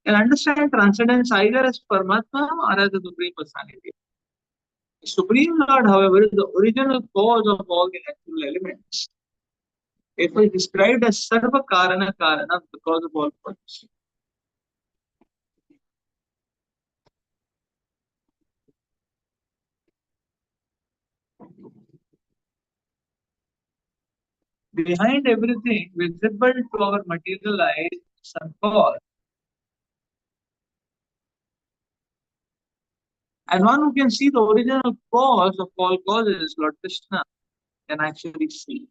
can understand transcendence either as Paramatma or as the Supreme Personality. The Supreme Lord, however, is the original cause of all the natural elements. It was described as Sarva Karana Karana, the cause of all causes. Behind everything visible to our material eyes is some cause. And one who can see the original cause of all causes, Lord Krishna, can actually see.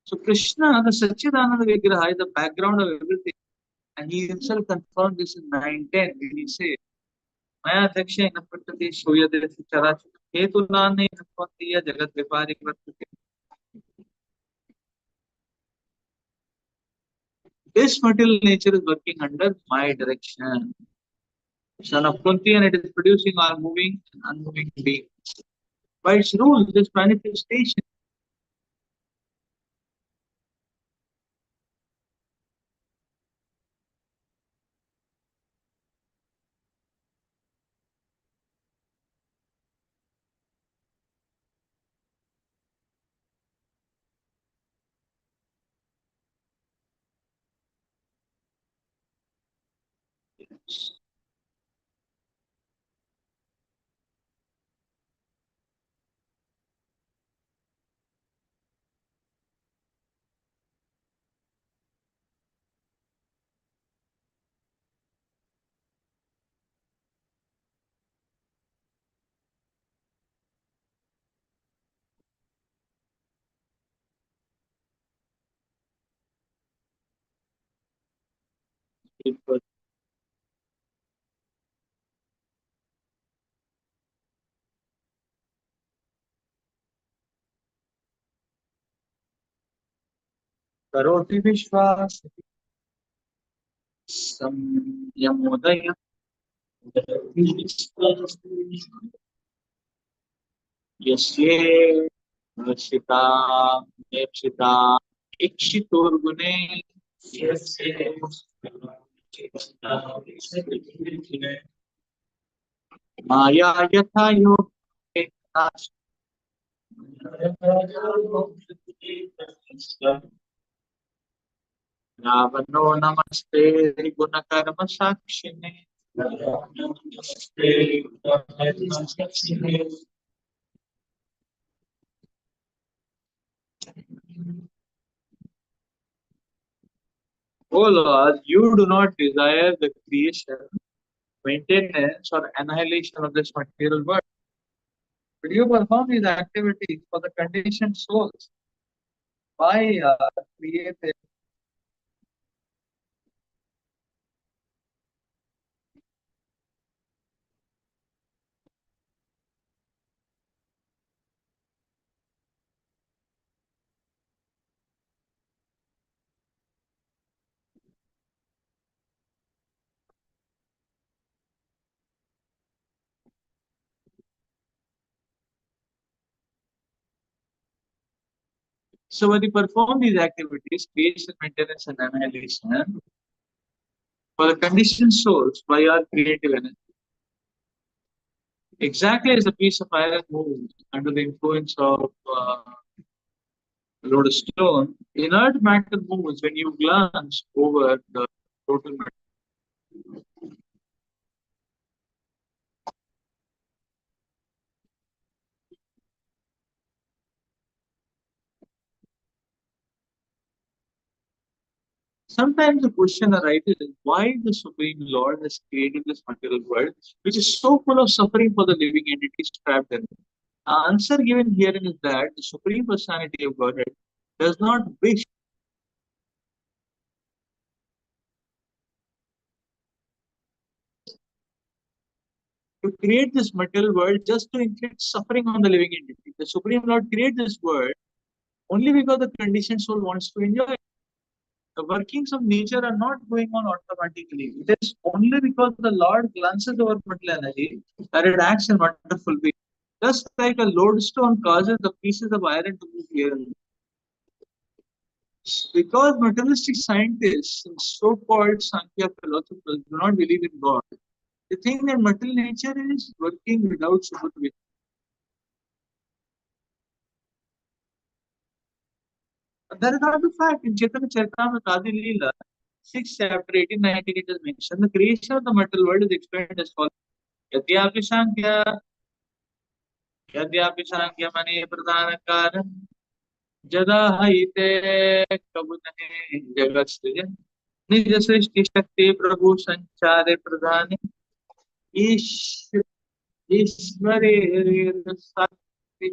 So Krishna, the Satchidananda Vigraha, is the background of everything. And he himself confirmed this in 9:10 when he said, Maya Daksha Inapatati Shoyade Charach Ketunane Napatiya Jagat Vipari Vartate. This material nature is working under my direction. Son of Kunti, and it is producing all moving and unmoving beings. By its rules, this manifestation is Karoti Vishwas Samyamodaya Yasye Vashita Nepsita Ikshiturgune Maya Yatha Yoga Ravano Namaste Gunakarma Sakshine. O Lord, you do not desire the creation, maintenance, or annihilation of this material world, but you perform these activities for the conditioned souls by created. So when you perform these activities, creation, maintenance, and annihilation for the conditioned souls by our creative energy, Exactly as a piece of iron moves under the influence of lodestone, inert matter moves when you glance over the total matter. Sometimes the question arises why the Supreme Lord has created this material world, which is so full of suffering for the living entities trapped in it. The answer given herein is that the Supreme Personality of Godhead does not wish to create this material world just to inflict suffering on the living entity. The Supreme Lord created this world only because the conditioned soul wants to enjoy it. The workings of nature are not going on automatically. It is only because the Lord glances over material energy that it acts in wonderful ways. Just like a lodestone causes the pieces of iron to move here and there. Because materialistic scientists and so-called Sankhya philosophers do not believe in God, they think that material nature is working without supervision. But that is not the fact. In Chaitanya Charitamrita Adi Leela, 6th chapter, 1819, it is mentioned the creation of the material world is explained as follows. यद्यापि सांख्य यद्यापि सांख्यमणि प्रधानकारं जदा हईते कबु नहीं जगत सृजन निज सृष्टि शक्ति प्रभु संचारे प्रधान ईश ईश्वरे शक्ति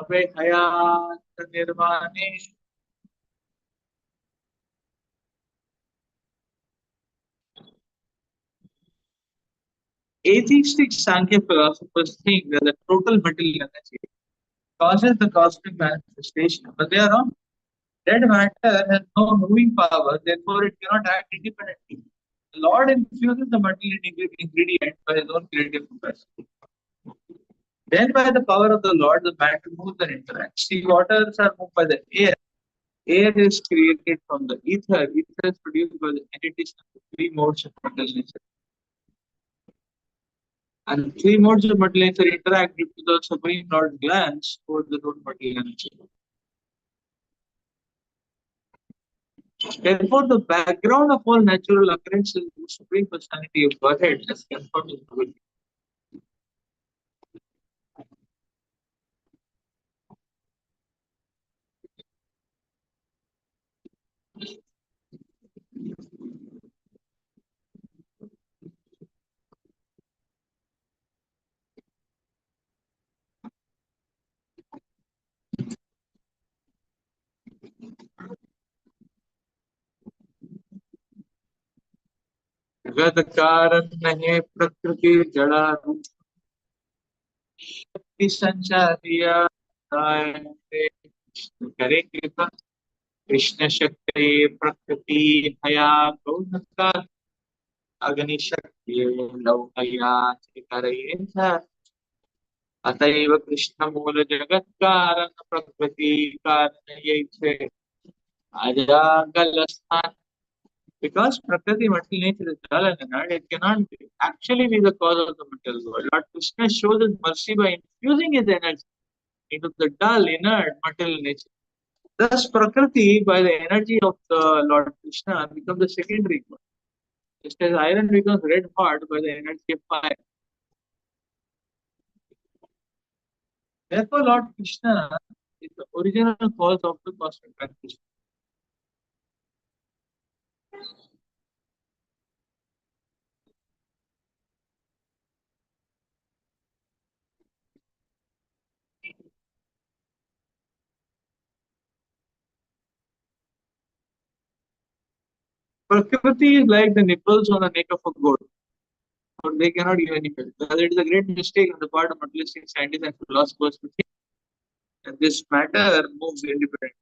अभय हयात निर्वाणे. Atheistic Sankhya philosophers think that the total material energy causes the cosmic manifestation, but they are wrong. Dead matter has no moving power, therefore it cannot act independently. The Lord infuses the material ingredient by his own creative capacity. Then, by the power of the Lord, the matter moves and interacts. See, waters are moved by the air. Air is created from the ether. Ether is produced by the entities of the three modes of material nature. And three modes of material nature interact due to the Supreme Lord glance towards the total material nature. Therefore, the background of all natural occurrences is the Supreme Personality of Godhead as confirmed in the Bhagavad. जगत कारण नहीं प्रकृति जड़ा रूप शक्ति संचारिया करे कृपा कृष्ण शक्ति प्रकृति हया गौनका अग्नि शक्ति लौकया करे अतएव कृष्ण मूल जगत कारण प्रकृति कारण ये अजागल स्थान. Because Prakriti material nature is dull and inert, it cannot actually be the cause of the material world. Lord Krishna shows his mercy by infusing his energy into the dull, inert material nature. Thus, Prakriti, by the energy of the Lord Krishna, becomes the secondary one. Just as iron becomes red hot by the energy of fire. Therefore, Lord Krishna is the original cause of the cosmic manifestation. Prakriti is like the nipples on the neck of a goat, but they cannot give any help. Well, it is a great mistake on the part of materialistic scientists and philosophers to think that this matter moves independently.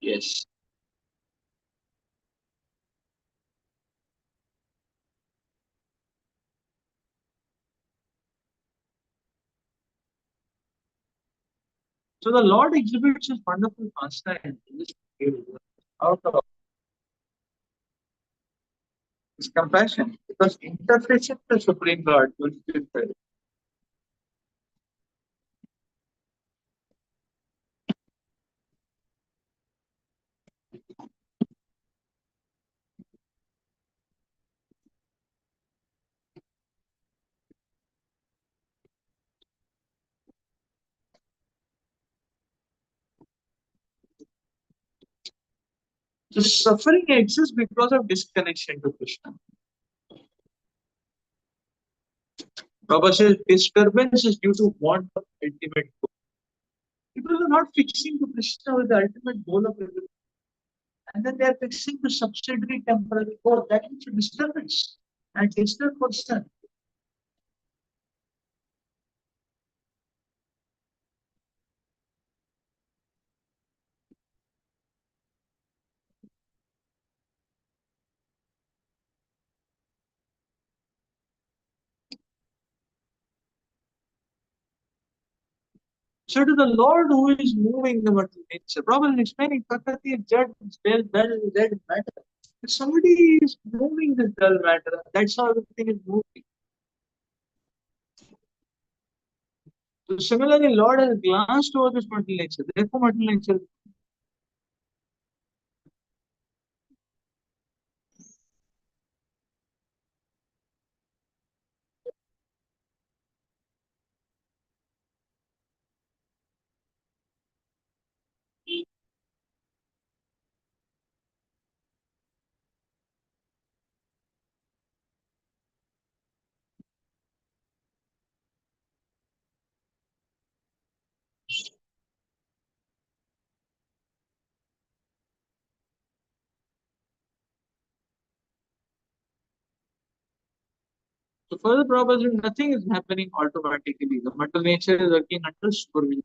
Yes. So the Lord exhibits his wonderful pastime in this field out of his compassion, because interface with the Supreme God will fulfill. The suffering exists because of disconnection to Krishna. Baba says disturbance is due to want of ultimate goal. People are not fixing to Krishna with the ultimate goal of everything. And then they are fixing to subsidiary temporary goal. That is a disturbance. And Krishna person. So to the Lord who is moving the material nature. Prabhupada is explaining Prakriti is dead, dead matter. If somebody is moving this dull matter, that's how everything is moving. So similarly, Lord has glanced over this material nature. Therefore, material nature. So further Prabhupada, nothing is happening automatically. The material nature is working under supervision.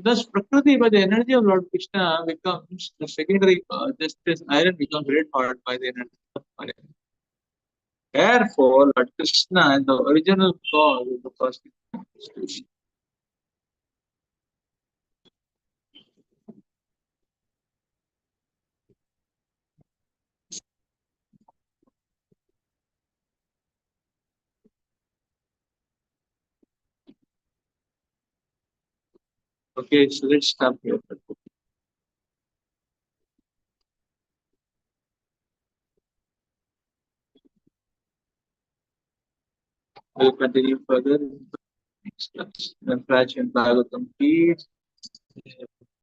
Thus, Prakriti, by the energy of Lord Krishna, becomes the secondary cause. Just as iron becomes red hot by the energy of fire. Therefore, Lord Krishna is the original cause of the cosmic manifestation. Okay, so let's stop here. We'll continue further in the next class. Then Prachyan Bhagavatam, please.